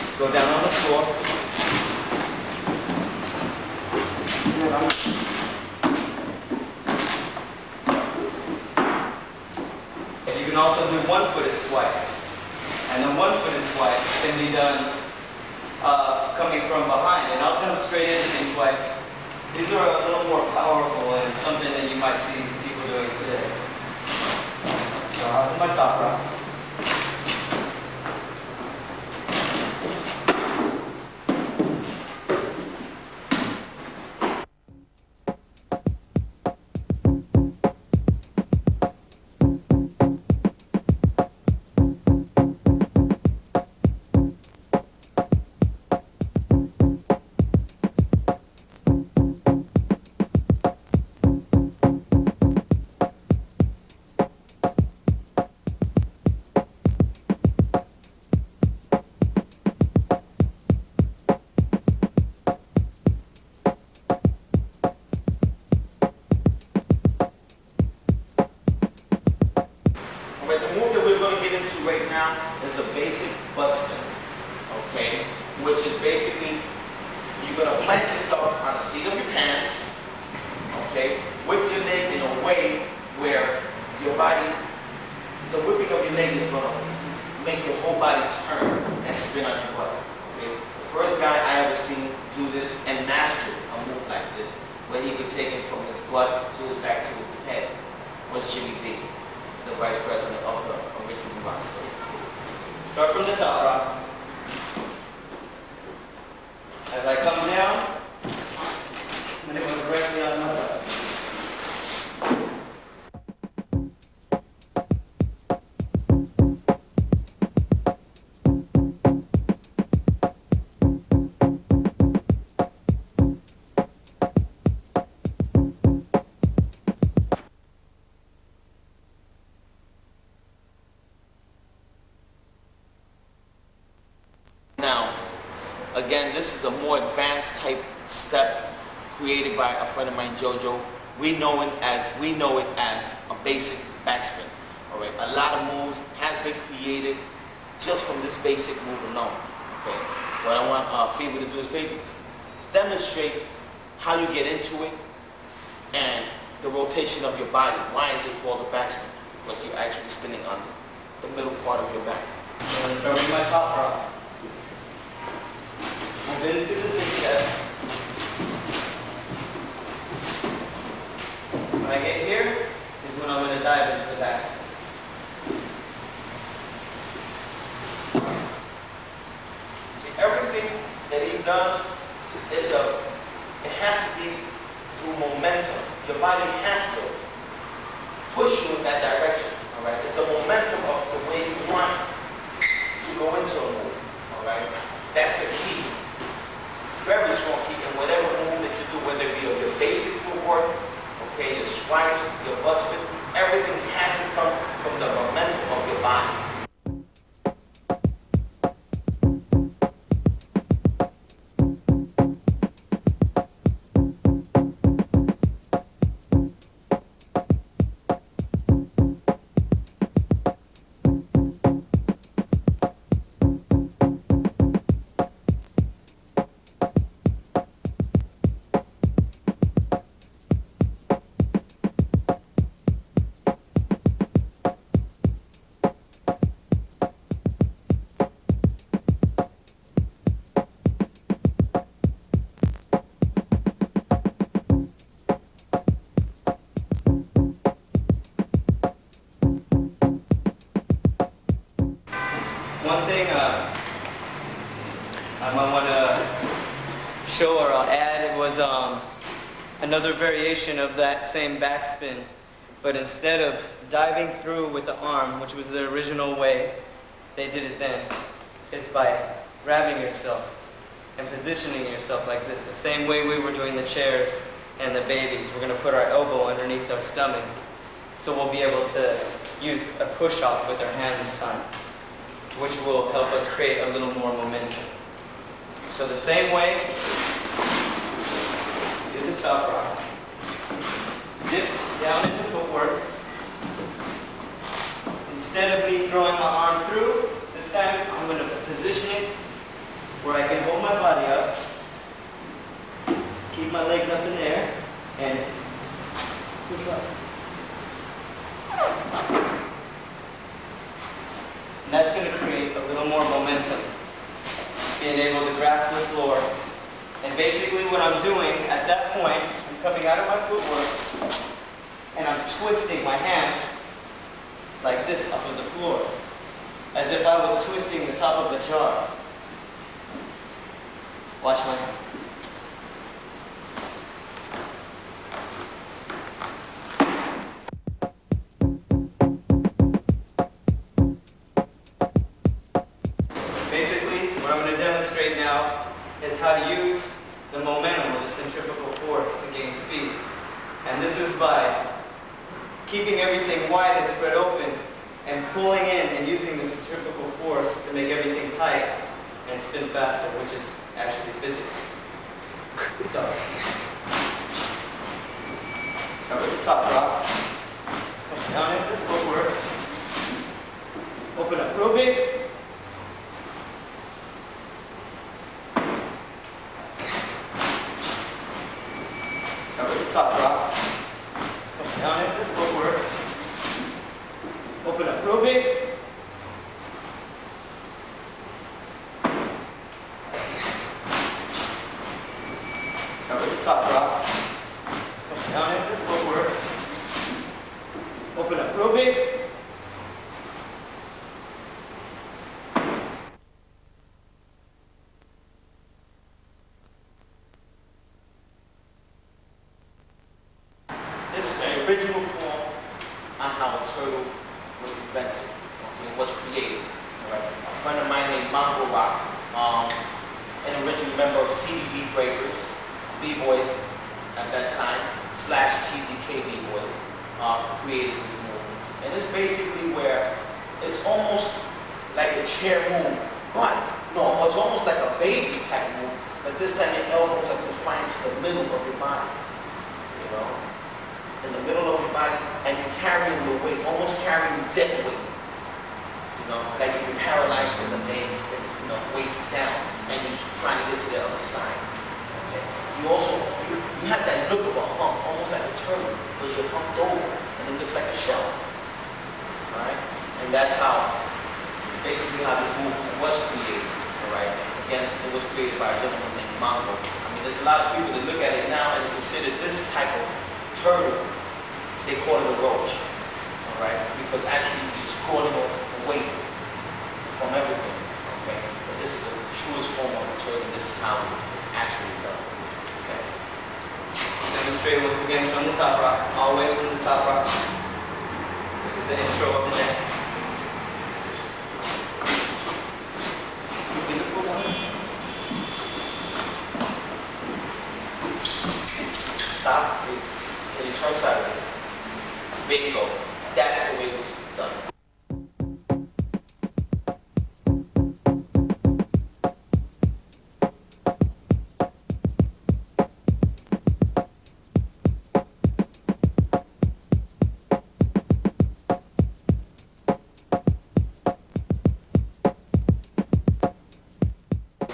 Just go down on the floor. And you can also do one-footed swipes. And the one-footed swipes can be done coming from behind. And I'll jump straight into these swipes. These are a little more powerful and something that you might see people doing today. So I'll do my top rock. Right now is a basic butt spin, okay? Which is basically, you're gonna plant yourself on the seat of your pants, okay? Whip your leg in a way where your body, the whipping of your leg is gonna make your whole body turn and spin on your butt, okay? The first guy I ever seen do this and master a move like this, where he could take it from his butt to his back to his head, was Jimmy D, the vice president of the original rock star. Start from the top rock. As I come down, I'm going to go directly on my butt. Now, again, this is a more advanced type step created by a friend of mine, Jojo. We know it as a basic backspin. All right, a lot of moves has been created just from this basic move alone. Okay, what I want Fever to do is maybe demonstrate how you get into it and the rotation of your body. Why is it called a backspin? Because you're actually spinning on the middle part of your back. I'm going to start with my top rock. Move into the six step. When I get here is when I'm going to dive into the back. See, everything that he does it has to be through momentum. Your body has to push you in that direction. All right, it's the momentum of the way you want to go into a move. All right, that's a key. Very strong key in whatever move that you do, whether it be your basic footwork, okay, your swipes, your butt spin, everything has to come from the momentum of your body. One thing I might want to show or add was another variation of that same backspin, but instead of diving through with the arm, which was the original way they did it then, it's by grabbing yourself and positioning yourself like this, the same way we were doing the chairs and the babies. We're going to put our elbow underneath our stomach, so we'll be able to use a push-off with our hand this time, which will help us create a little more momentum. So the same way, top rock. Dip down into footwork. Instead of me throwing my arm through, this time I'm going to position it where I can hold my body up, keep my legs up in the air, and push up. And that's going to create a little more momentum, being able to grasp the floor. And basically what I'm doing at that point, I'm coming out of my footwork, and I'm twisting my hands like this up on the floor, as if I was twisting the top of a jar. Watch my hands. Basically, what I'm going to demonstrate now is how to use the momentum of the centrifugal force to gain speed. And this is by keeping everything wide and spread open and pulling in and using the centrifugal force to make everything tight and spin faster, which is actually physics. So, start with the top rock, come down into the footwork, open up real big. Start with the top rock, come down into the footwork, open up real big. Start with the top rock, come down into the footwork, open up real big. This is the original form on how a turtle was invented, okay, was created. All right. A friend of mine named Mongo Rock, an original member of TDB Breakers, B-boys at that time, / TDK B-boys, created this move. And it's basically where it's almost like a chair move, but no, it's almost like a baby type move, but this time your elbows are confined to the middle of your body, you know? In the middle of your body, and you're carrying the weight, almost carrying dead weight. You know, like you're paralyzed from the base, waist down, and you're trying to get to the other side. Okay. You also, you have that look of a hump, almost like a turtle, because you're humped over, and it looks like a shell. Alright? And that's how, basically how this movement was created. Alright? Again, it was created by a gentleman named Mongo. I mean, there's a lot of people that look at it now and consider this type of turtle, they call it a roach, all right? Because actually you're just crawling off the weight from everything, okay? But this is the truest form of a turtle. This is how it's actually done, okay? Demonstrate once again from the top rock, always from the top rock. This is the intro of the dance. Beautiful one. Stop, please. Can you turn sideways? Bingo. That's the way it was done.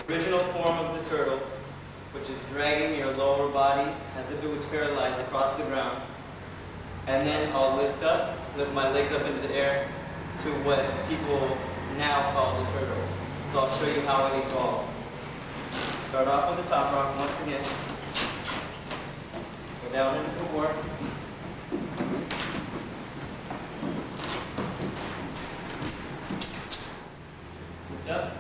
Original form of the turtle, which is dragging your lower body as if it was paralyzed across the ground. And then I'll lift my legs up into the air to what people now call the turtle. So I'll show you how it evolved. Start off with the top rock once again. Go down into footwork. Lift up.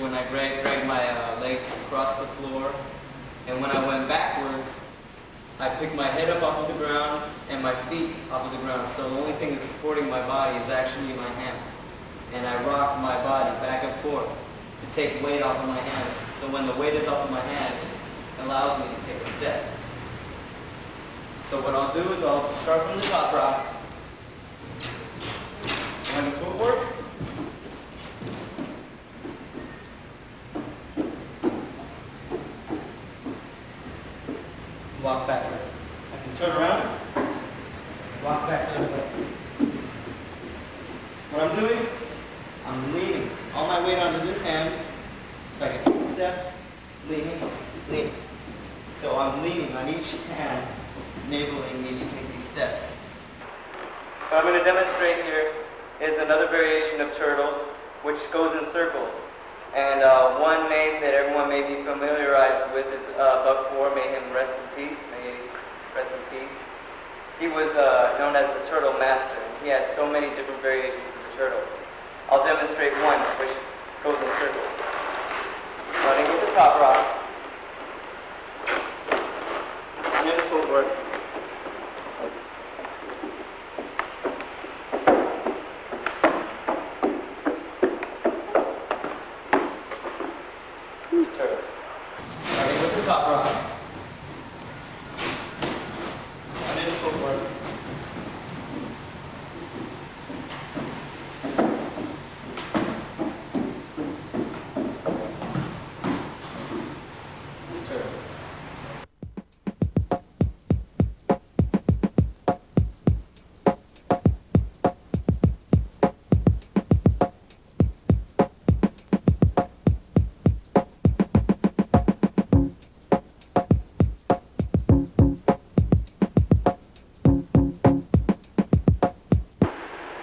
when I dragged my legs across the floor, and when I went backwards, I picked my head up off of the ground and my feet off of the ground. So the only thing that's supporting my body is actually my hands. And I rock my body back and forth to take weight off of my hands. So when the weight is off of my hand, it allows me to take a step. So what I'll do is I'll start from the top rock. And the footwork. Walk backwards. I can turn around, walk back the other way. What I'm doing, I'm leaning all my weight onto this hand, so I can take a step, leaning, leaning. So I'm leaning on each hand, enabling me to take these steps. What I'm going to demonstrate here is another variation of turtles, which goes in circles. And one name that everyone may be familiarized with is Buck 4. May him rest in peace. May he rest in peace. He was known as the Turtle Master, and he had so many different variations of the turtle. I'll demonstrate one which goes in circles. Running with the top rock. And then footwork. Turtles. Starting with the top rock. And then footwork. Turtles.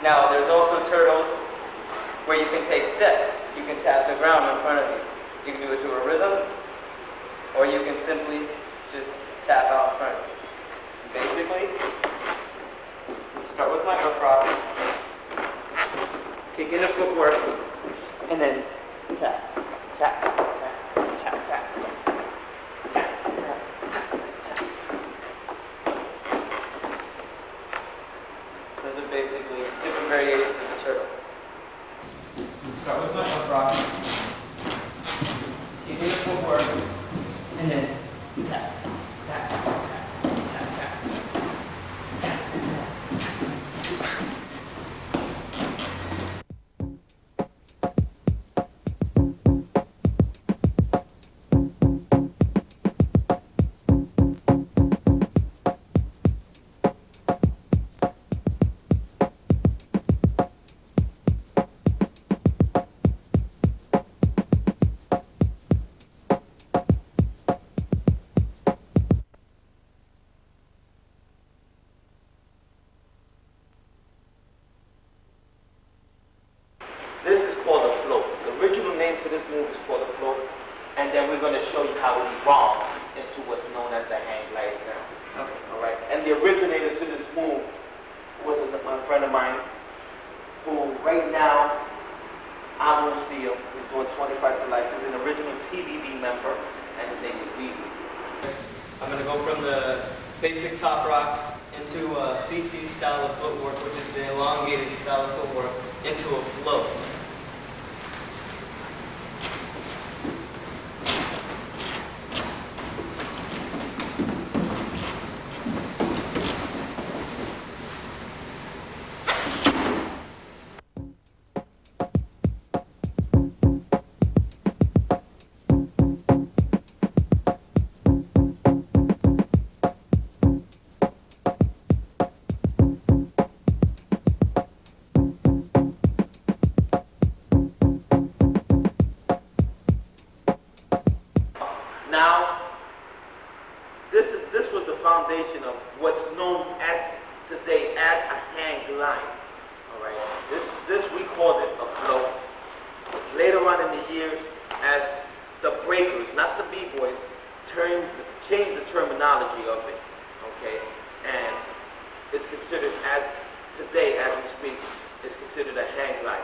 Now, there's also turtles where you can take steps. You can tap the ground in front of you. You can do it to a rhythm, or you can simply just tap out in front of you. Basically, start with my up rock, kick in the footwork, and then tap, tap, tap, tap, tap, tap, tap, tap, tap, tap. Those are basically different variations of the turtle. You start with my up rock, kick in the footwork, and then tap, tap, tap, tap, tap, tap, tap, tap. This is called a float. The original name to this move is called a float, and then we're going to show you how it evolved into what's known as the hang glide now. Okay. All right. And the originator to this move was a friend of mine, who right now I won't see him. He's doing 25 to life. He's an original TVB member, and his name is Weedy. I'm going to go from the basic top rocks into a CC style of footwork, which is the elongated style of footwork, into a float. Now, this was the foundation of what's known as today as a hang glide. All right, this we called it a float. Later on in the years, as the breakers, not the b-boys, changed the terminology of it. Okay, and it's considered as today, as we speak, it's considered a hang glide.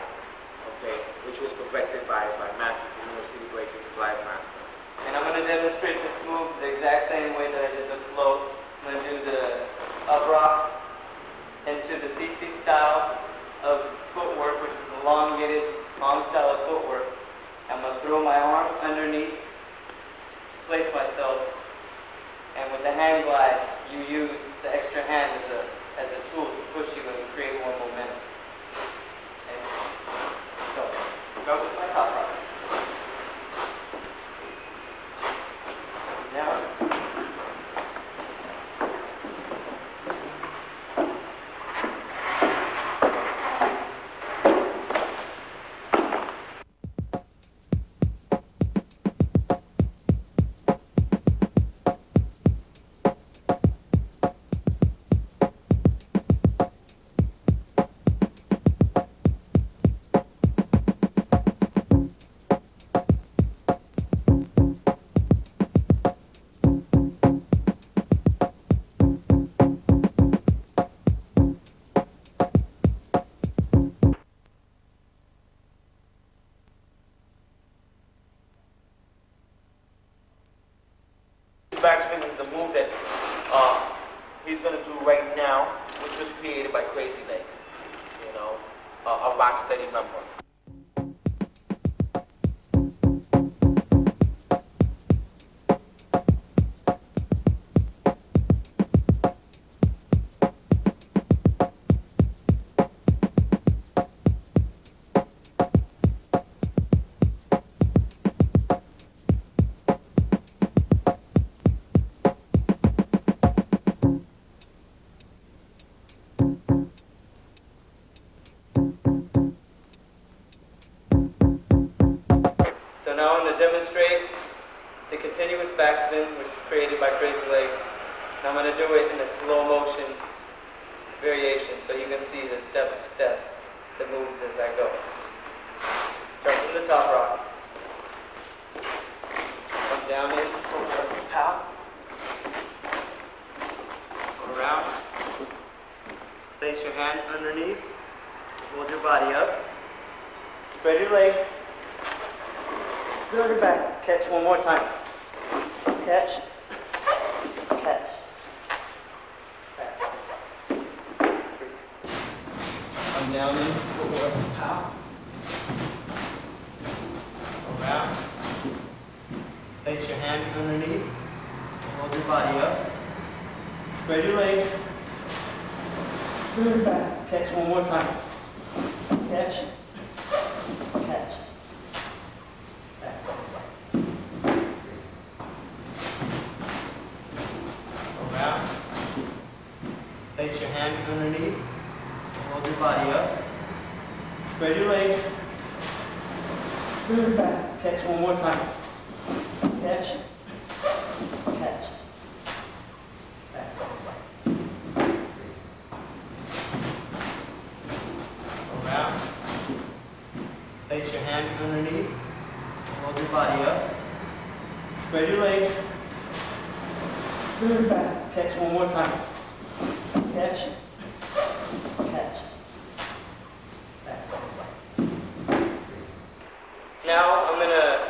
okay, which was perfected by Matthew from New York City Breakers, Glide Master. And I'm going to demonstrate this move the exact same way that I did the float. I'm going to do the up rock into the CC style of footwork, which is elongated, long style of footwork. I'm going to throw my arm underneath to place myself, and with the hand glide, you use the extra hand as a tool to push you and create more momentum. Okay. So, start with my top rock. Now, Backspin is the move that he's going to do right now, which was created by Crazy Legs, you know, a rock steady member. so now I'm going to demonstrate the continuous backspin, which is created by Crazy Legs. And I'm going to do it in a slow motion variation, so you can see the step by step, the moves as I go. Start from the top rock. Come down into footwork, pow. Go around. Place your hand underneath. Hold your body up. Spread your legs. Spread your back. Catch one more time. Catch. Catch. Back. Come down into footwork. Pow. Around. Place your hand underneath. Hold your body up. Spread your legs. Spread your back. Catch one more time. Catch. Catch. Back. Around. Place your hand underneath. Hold your body up. Spread your legs. Spread your back. Catch one more time. Catch. Catch. Back. Around. Place your hand underneath. Hold your body up. Spread your legs. Spread your back. Catch one more time. Catch. Catch. Back. Now I'm going to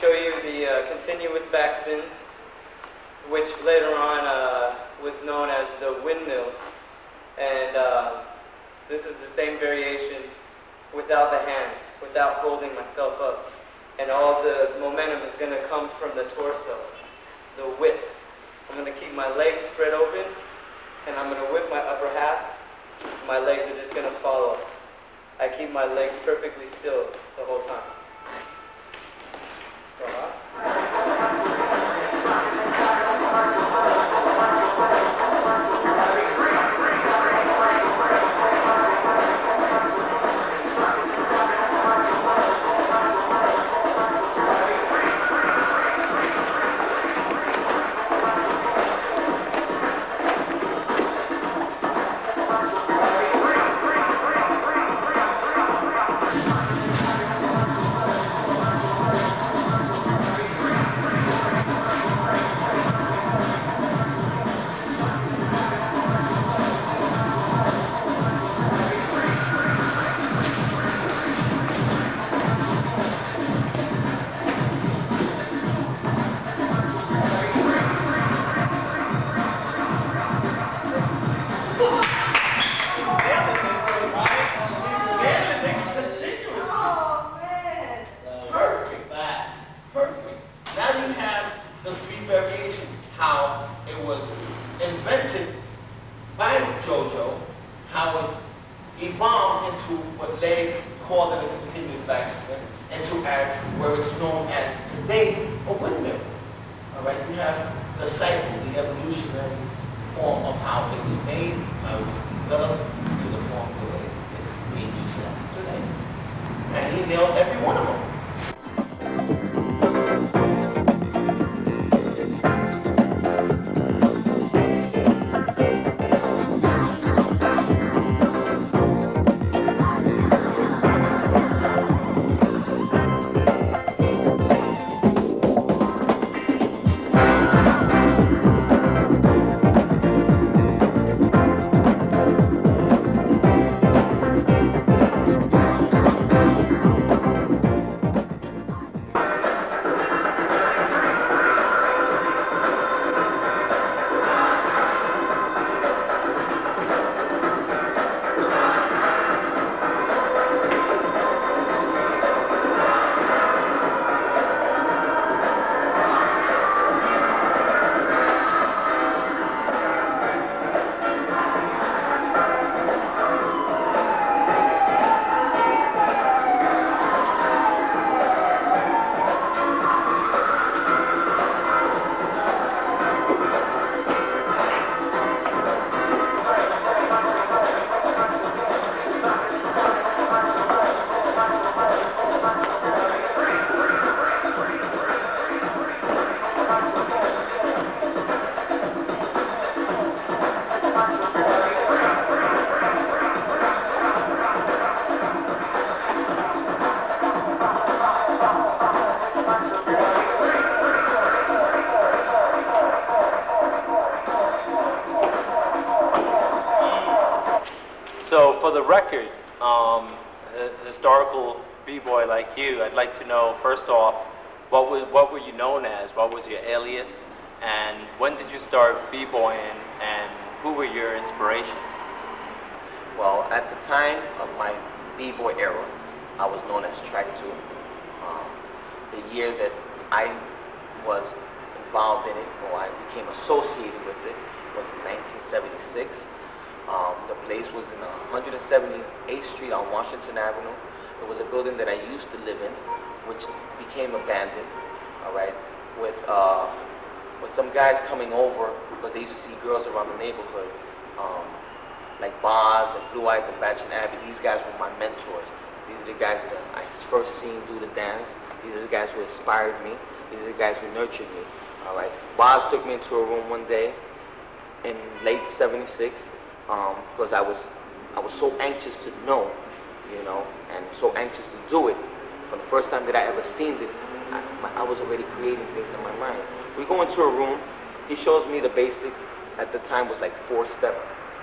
show you the continuous backspins, which later on was known as the windmills. And this is the same variation without the hands, without holding myself up. And all the momentum is going to come from the torso, the whip. I'm going to keep my legs spread open, and I'm going to whip my upper half. My legs are just going to follow. I keep my legs perfectly still the whole time. Start off. street variation, how it was invented by JoJo, how it evolved into what Legs called it a continuous backspin, into as where it's known as today a windmill. All right, we have the cycle, the evolutionary form of how it was made, how it was developed to the form where it's being used as today. And he nailed every one of them. So for the record, a historical b-boy like you, I'd like to know, first off, what were you known as? What was your alias? And when did you start b-boying, and who were your inspirations? Well, at the time of my b-boy era, I was known as Track 2. The year that I was involved in it, or I became associated with it, was in 1976. The place was in 178th Street on Washington Avenue. It was a building that I used to live in, which became abandoned, all right, with some guys coming over, because they used to see girls around the neighborhood, like Boz and Blue Eyes and Batch and Abby. These guys were my mentors. These are the guys that I first seen do the dance. These are the guys who inspired me. These are the guys who nurtured me, all right. Boz took me into a room one day in late '76, because I was so anxious to know, you know, and so anxious to do it. From the first time that I ever seen it, I was already creating things in my mind. We go into a room, he shows me the basic, at the time was like 4-step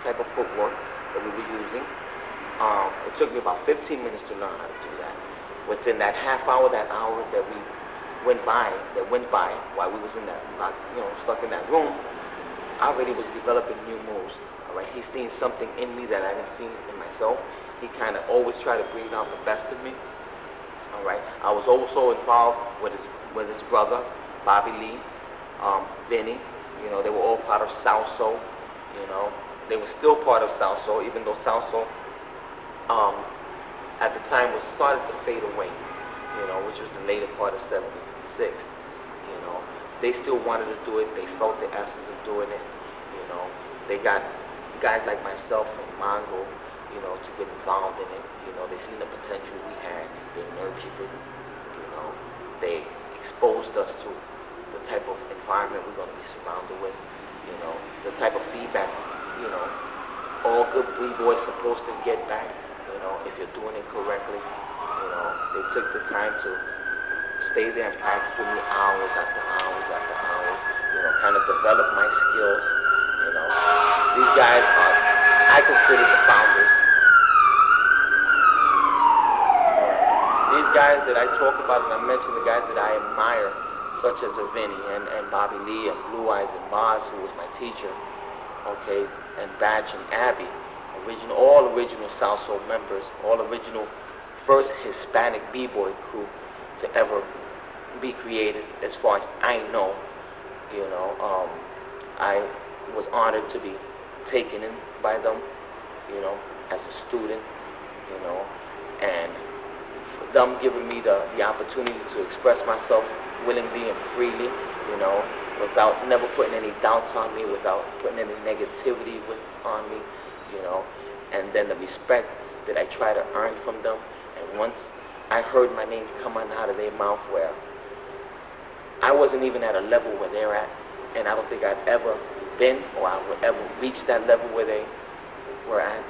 type of footwork that we were using. It took me about 15 minutes to learn how to do that. Within that half hour, that hour that we went by while we was in that, stuck in that room, I already was developing new moves. All right, he's seen something in me that I didn't see in myself. He kind of always tried to bring out the best of me. All right, I was also involved with his brother, Bobby Lee, Vinny. You know, they were all part of Salso. You know, they were still part of Salso, even though Salso, at the time, was started to fade away. You know, which was the later part of '76. You know, they still wanted to do it. They felt the essence of doing it. You know, they got guys like myself and Mongo, you know, to get involved in it. You know, they seen the potential we had. They nurtured it. You know, they exposed us to the type of environment we're going to be surrounded with. You know, the type of feedback, you know, all good b-boys supposed to get back. You know, if you're doing it correctly. You know, they took the time to stay there and practice with me hours after hours after hours. You know, kind of develop my skills. You know, these guys are, I consider the founders. These guys that I talk about, and I mention the guys that I admire, such as Vinny and Bobby Lee and Blue Eyes and Boz, who was my teacher, okay, and Batch and Abby, all original Salso members, all original first Hispanic b-boy crew to ever be created, as far as I know. You know, I was honored to be taken in by them, you know, as a student, you know, and for them giving me the opportunity to express myself willingly and freely, you know, without never putting any doubts on me, without putting any negativity on me, you know, and then the respect that I try to earn from them. And once I heard my name coming out of their mouth, where I wasn't even at a level where they're at, and I don't think I've ever been or I would ever reach that level where they were at.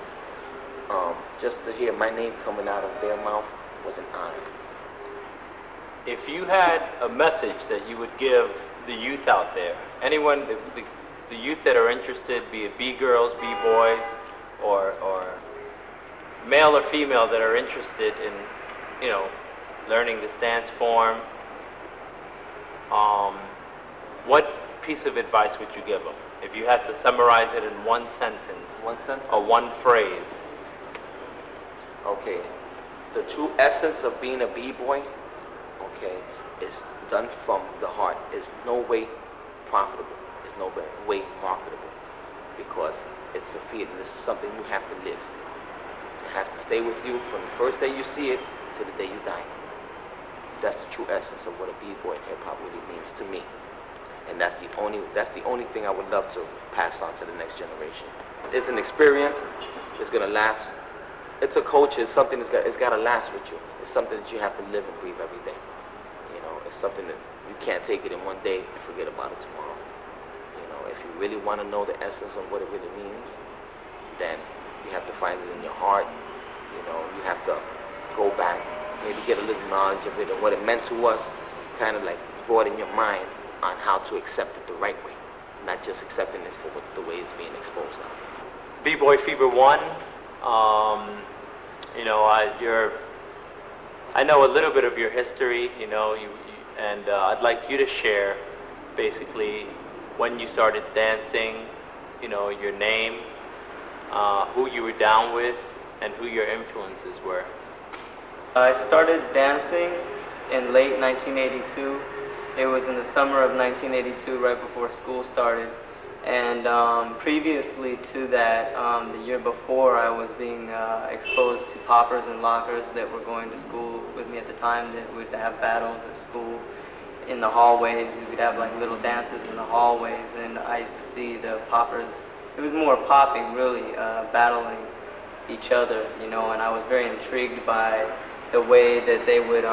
Just to hear my name coming out of their mouth was an honor. If you had a message that you would give the youth out there, anyone, the youth that are interested, be it B-girls, B-boys, or male or female that are interested in, you know, learning this dance form, what piece of advice would you give them? If you had to summarize it in one sentence. One sentence? Or one phrase. Okay. The true essence of being a B-boy, okay, is done from the heart. It's no way profitable. It's no way marketable. Because it's a feeling. This is something you have to live. It has to stay with you from the first day you see it to the day you die. That's the true essence of what a B-boy in hip-hop really means to me. And that's the only thing I would love to pass on to the next generation. It's an experience. It's gonna last. It's a culture. It's something it's gotta last with you. It's something that you have to live and breathe every day. You know, it's something that you can't take it in one day and forget about it tomorrow. You know, if you really want to know the essence of what it really means, then you have to find it in your heart. You know, you have to go back, maybe get a little knowledge of it and what it meant to us, kind of like broaden your mind on how to accept it the right way, not just accepting it for the way it's being exposed now. B-Boy Fever 1, you know, I know a little bit of your history, you know, and I'd like you to share basically when you started dancing, you know, your name, who you were down with, and who your influences were. I started dancing in late 1982. It was in the summer of 1982, right before school started. And previously to that, the year before, I was being exposed to poppers and lockers that were going to school with me at the time, that would have battles at school in the hallways. We'd have like little dances in the hallways, and I used to see the poppers. It was more popping, really, battling each other, you know, and I was very intrigued by the way that they would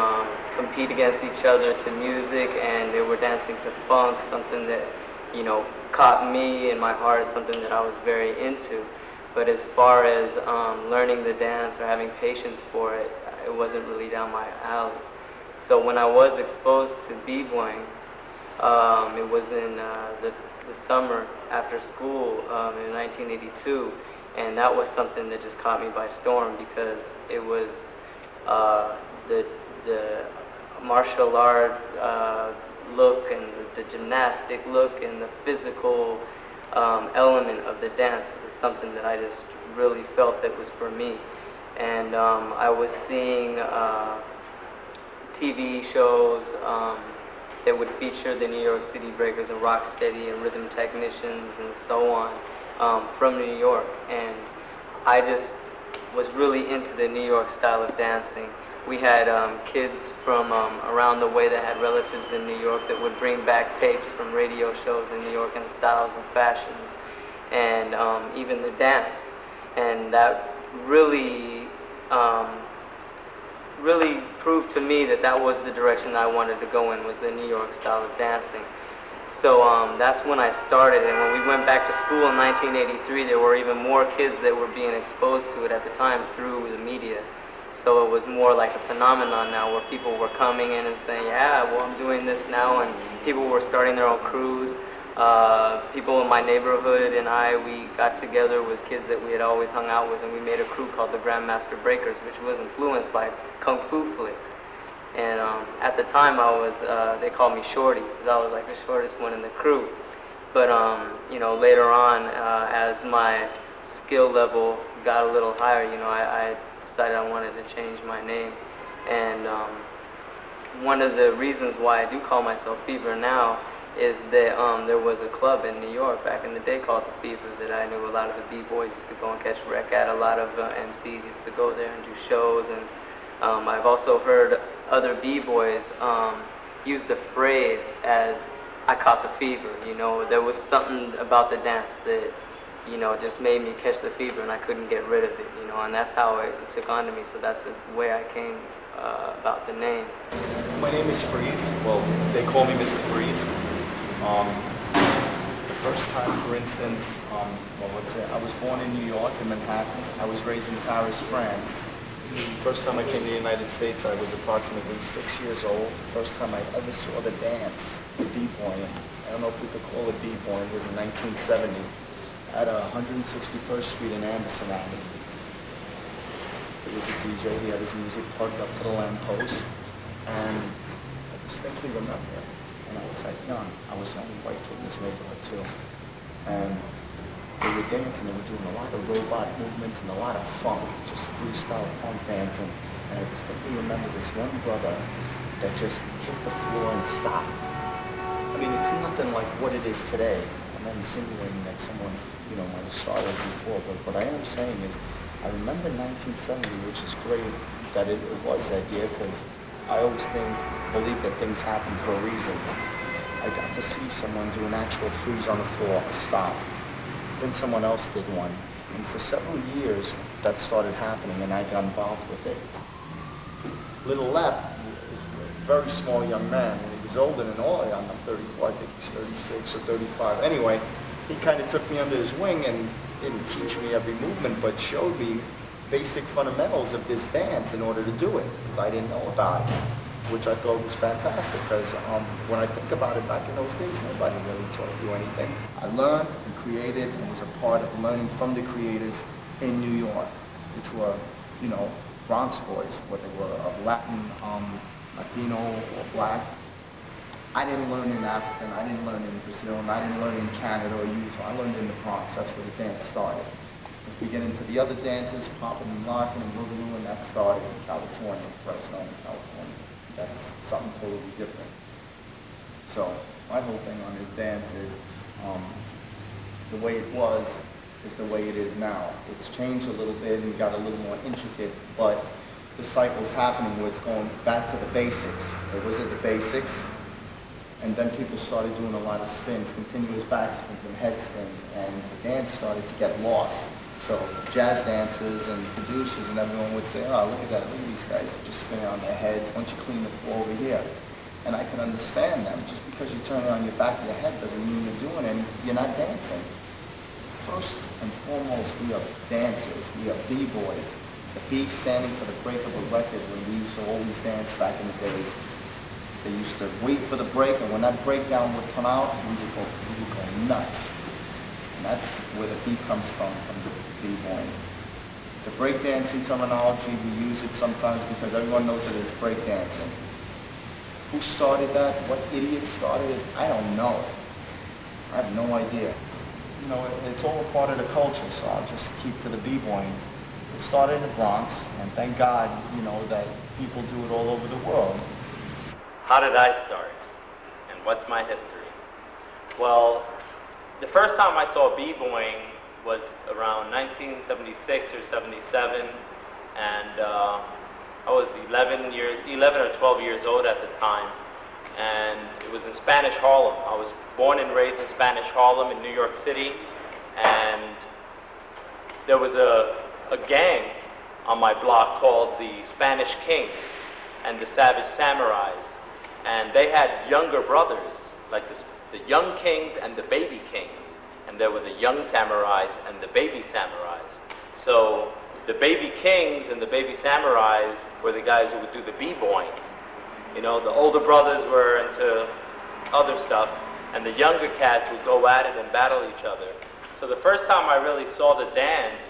compete against each other to music, and they were dancing to funk, something that, you know, caught me in my heart, something that I was very into. But as far as learning the dance or having patience for it, it wasn't really down my alley. So when I was exposed to b-boying, it was in the summer after school in 1982, and that was something that just caught me by storm, because it was the martial art look and the gymnastic look and the physical element of the dance is something that I just really felt that was for me. And I was seeing TV shows that would feature the New York City Breakers and Rocksteady and Rhythm Technicians and so on from New York, and I just was really into the New York style of dancing. We had kids from around the way that had relatives in New York that would bring back tapes from radio shows in New York and styles and fashions, and even the dance. And that really, really proved to me that that was the direction I wanted to go in, was the New York style of dancing. So that's when I started, and when we went back to school in 1983, there were even more kids that were being exposed to it at the time through the media. So it was more like a phenomenon now, where people were coming in and saying, yeah, well, I'm doing this now, and people were starting their own crews. People in my neighborhood and we got together with kids that we had always hung out with, and we made a crew called the Grandmaster Breakers, which was influenced by Kung Fu flicks. And at the time, they called me Shorty, because I was like the shortest one in the crew. But you know, later on, as my skill level got a little higher, you know, I decided I wanted to change my name. And one of the reasons why I do call myself Fever now is that there was a club in New York back in the day called The Fever that I knew a lot of the b-boys used to go and catch wreck at. A lot of MCs used to go there and do shows, and I've also heard other b-boys use the phrase as "I caught the fever." You know, there was something about the dance that, you know, just made me catch the fever, and I couldn't get rid of it. You know, and that's how it took on to me. So that's the way I came about the name. My name is Freeze. Well, they call me Mr. Freeze. The first time, for instance, I was born in New York, in Manhattan. I was raised in Paris, France. First time I came to the United States, I was approximately 6 years old. First time I ever saw the dance, the b-boying. I don't know if we could call it b-boying. It was in 1970 at 161st Street in Anderson Avenue. There was a DJ, he had his music plugged up to the lamppost, and I distinctly remember, when I was like young, I was the only white kid in this neighborhood too, and they were dancing, they were doing a lot of robot movements and a lot of funk, just freestyle funk dancing, and I distinctly remember this one brother that just hit the floor and stopped. I mean, it's nothing like what it is today. I'm not insinuating that someone, you know, might have started before, but what I am saying is, I remember 1970, which is great that it was that year, because I always believe that things happen for a reason. I got to see someone do an actual freeze on the floor, a stop. Then someone else did one. And for several years, that started happening, and I got involved with it. Little Lep is a very small young man, and he was older than all of them. I'm 34, I think he's 36 or 35. Anyway, he kind of took me under his wing and didn't teach me every movement, but showed me basic fundamentals of this dance in order to do it, because I didn't know about it, which I thought was fantastic, because when I think about it, back in those days, nobody really taught you anything. I learned and created and was a part of learning from the creators in New York, which were, you know, Bronx boys, whether they were of Latin, Latino, or Black. I didn't learn in Africa, and I didn't learn in Brazil, and I didn't learn in Canada or Utah. I learned in the Bronx. That's where the dance started. If we get into the other dances, popping and locking and boogaloo, and that started in California, Fresno, California. That's something totally different. So my whole thing on this dance is the way it was is the way it is now. It's changed a little bit and got a little more intricate, but the cycle's happening where it's going back to the basics. It was at the basics. And then people started doing a lot of spins, continuous backspins and head spins, and the dance started to get lost. So jazz dancers and producers and everyone would say, oh, look at that, look at these guys, they're just spinning on their head, why don't you clean the floor over here? And I can understand them. Just because you turn it on your back of your head doesn't mean you're doing it, you're not dancing. First and foremost, we are dancers, we are b-boys. The B standing for the break of a record, when we used to always dance back in the days. They used to wait for the break, and when that breakdown would come out, we would go nuts. And that's where the beat comes from the b-boying. The breakdancing terminology, we use it sometimes because everyone knows that it's breakdancing. Who started that? What idiot started it? I don't know. I have no idea. You know, it's all a part of the culture, so I'll just keep to the b-boying. It started in the Bronx, and thank God, you know, that people do it all over the world. How did I start? And what's my history? Well, the first time I saw b-boying was around 1976 or 77, and I was 11 or 12 years old at the time, and it was in Spanish Harlem. I was born and raised in Spanish Harlem in New York City, and there was a gang on my block called the Spanish Kings and the Savage Samurais. And they had younger brothers, like the young kings and the baby kings. And there were the young samurais and the baby samurais. So the baby kings and the baby samurais were the guys who would do the b-boying. You know, the older brothers were into other stuff, and the younger cats would go at it and battle each other. So the first time I really saw the dance,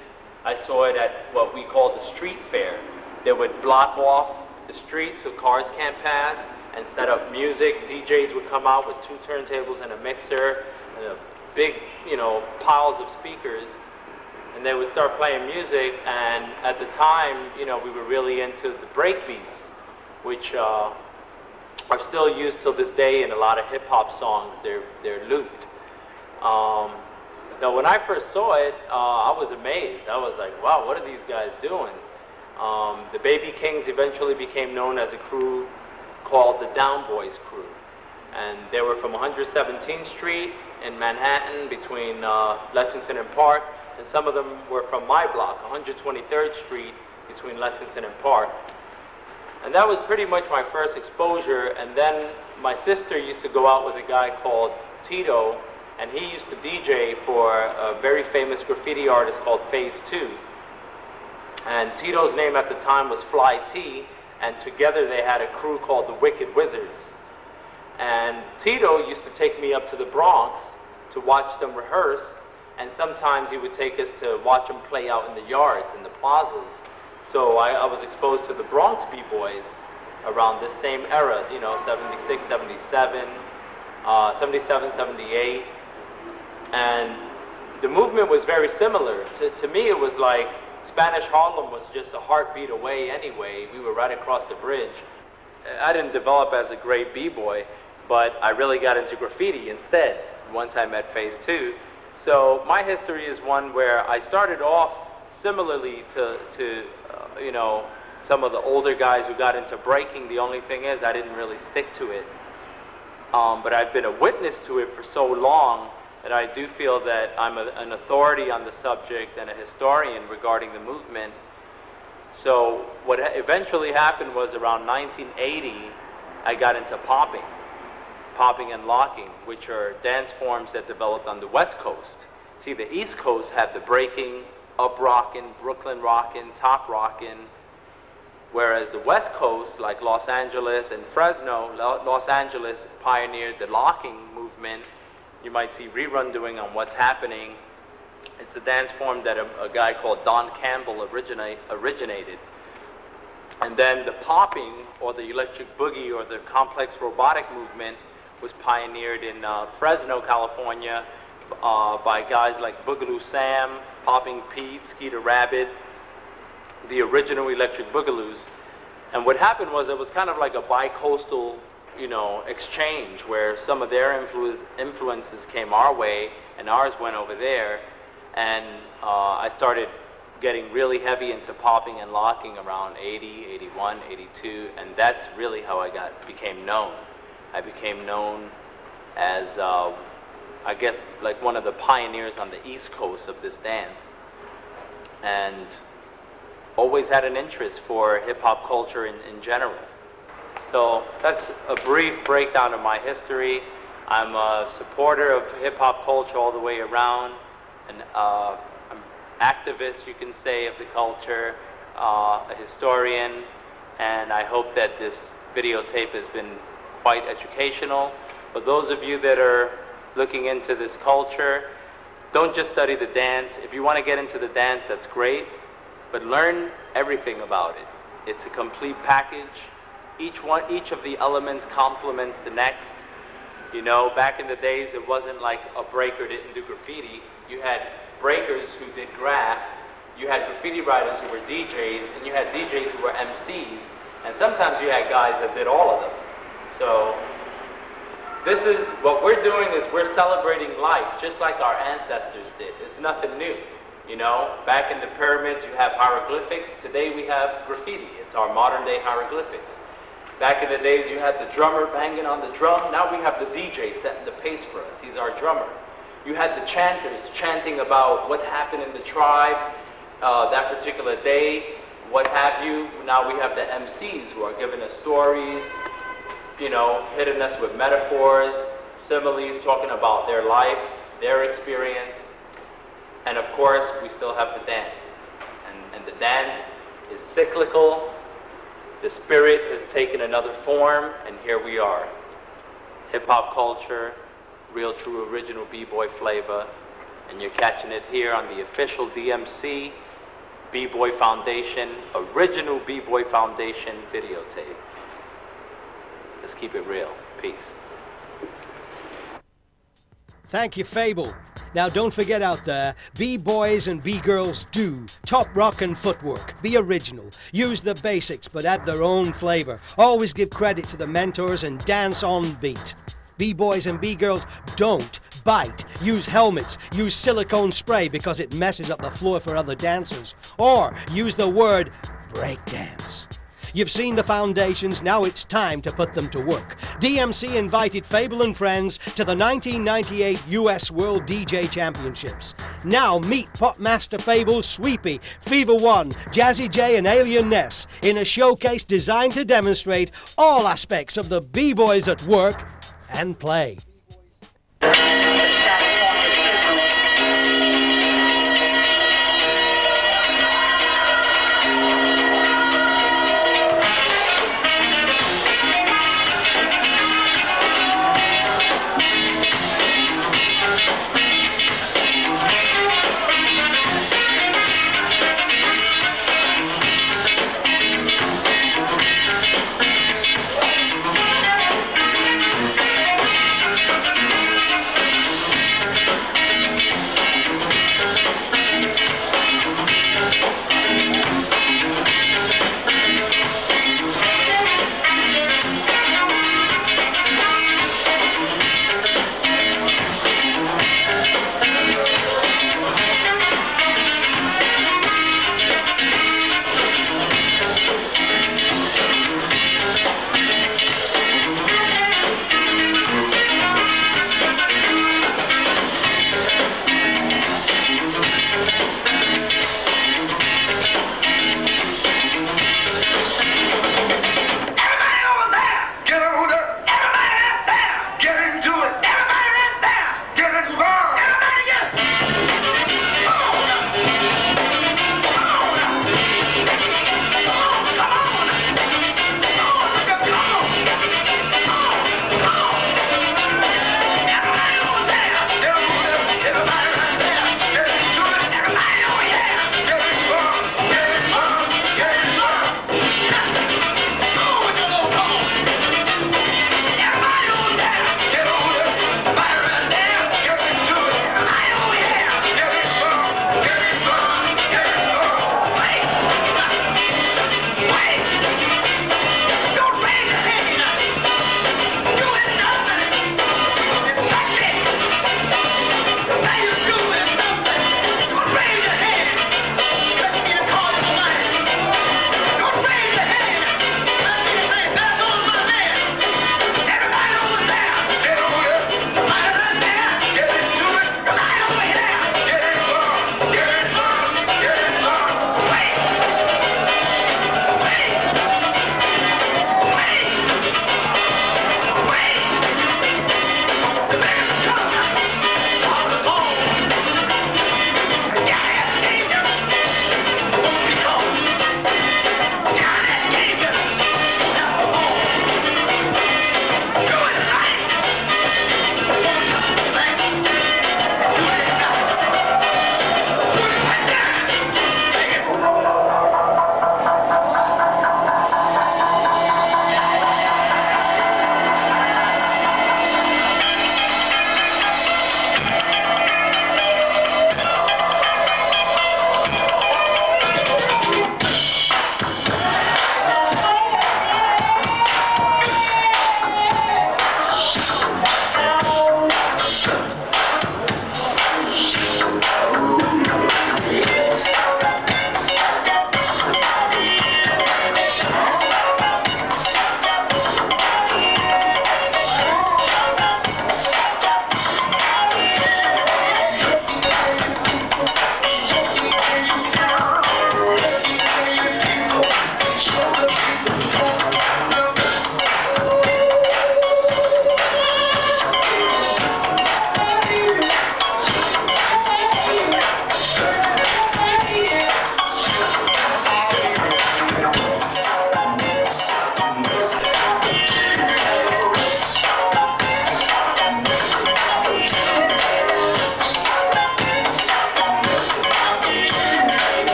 I saw it at what we called the street fair. They would block off the street so cars can't pass, and set up music. DJs would come out with 2 turntables and a mixer and a big, you know, piles of speakers, and they would start playing music. And at the time, you know, we were really into the break beats, which are still used till this day in a lot of hip hop songs. They're looped. Now, when I first saw it, I was amazed. I was like, wow, what are these guys doing? The Baby Kings eventually became known as a crew called the Down Boys crew. And they were from 117th Street in Manhattan between Lexington and Park. And some of them were from my block, 123rd Street between Lexington and Park. And that was pretty much my first exposure. And then my sister used to go out with a guy called Tito, and he used to DJ for a very famous graffiti artist called Phase 2. And Tito's name at the time was Fly T, and together they had a crew called the Wicked Wizards. And Tito used to take me up to the Bronx to watch them rehearse, and sometimes he would take us to watch them play out in the yards, in the plazas. So I was exposed to the Bronx b-boys around this same era, you know, 76, 77, 77, 78. And the movement was very similar. To me, it was like Spanish Harlem was just a heartbeat away anyway. We were right across the bridge. I didn't develop as a great b-boy, but I really got into graffiti instead once I met Phase 2. So my history is one where I started off similarly to you know, some of the older guys who got into breaking. The only thing is I didn't really stick to it. But I've been a witness to it for so long that I do feel that I'm an authority on the subject and a historian regarding the movement. So what eventually happened was around 1980, I got into popping and locking, which are dance forms that developed on the West Coast. See, the East Coast had the breaking, up rockin', Brooklyn rockin', top rockin', whereas the West Coast, like Los Angeles and Fresno, Los Angeles pioneered the locking movement. You might see Rerun doing on What's Happening. It's a dance form that a guy called Don Campbell originated. And then the popping, or the electric boogie, or the complex robotic movement was pioneered in Fresno, California, by guys like Boogaloo Sam, Popping Pete, Skeeter Rabbit, the original electric boogaloos. And what happened was it was kind of like a bi-coastal, you know, exchange where some of their influences came our way and ours went over there. And I started getting really heavy into popping and locking around 80, 81, 82, and that's really how I became known. I became known as, I guess, like one of the pioneers on the East Coast of this dance, and always had an interest for hip-hop culture in general. So that's a brief breakdown of my history. I'm a supporter of hip-hop culture all the way around, and I'm activist, you can say, of the culture, a historian, and I hope that this videotape has been quite educational. For those of you that are looking into this culture, don't just study the dance. If you want to get into the dance, that's great, but learn everything about it. It's a complete package. Each of the elements complements the next. You know, back in the days, it wasn't like a breaker didn't do graffiti. You had breakers who did graph, you had graffiti writers who were DJs, and you had DJs who were MCs, and sometimes you had guys that did all of them. So this is, what we're doing is we're celebrating life, just like our ancestors did. It's nothing new. You know, back in the pyramids you have hieroglyphics. Today we have graffiti. It's our modern day hieroglyphics. Back in the days you had the drummer banging on the drum. Now we have the DJ setting the pace for us. He's our drummer. You had the chanters chanting about what happened in the tribe that particular day, what have you. Now we have the MCs who are giving us stories, you know, hitting us with metaphors, similes, talking about their life, their experience. And of course, we still have the dance. And the dance is cyclical. The spirit has taken another form, and here we are. Hip-hop culture, real, true, original b-boy flavor, and you're catching it here on the official DMC B-Boy Foundation, original B-Boy Foundation videotape. Let's keep it real. Peace. Thank you, Fable. Now don't forget out there, B-boys and B-girls do. Top rock and footwork. Be original. Use the basics, but add their own flavor. Always give credit to the mentors and dance on beat. B-boys and B-girls don't bite. Use helmets. Use silicone spray because it messes up the floor for other dancers. Or use the word breakdance. You've seen the foundations, now it's time to put them to work. DMC invited Fable and friends to the 1998 US World DJ Championships. Now meet Popmaster Fable, Sweepy, Fever One, Jazzy J and Alien Ness in a showcase designed to demonstrate all aspects of the B-boys at work and play.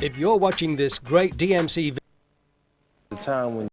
If you're watching this great DMC The time when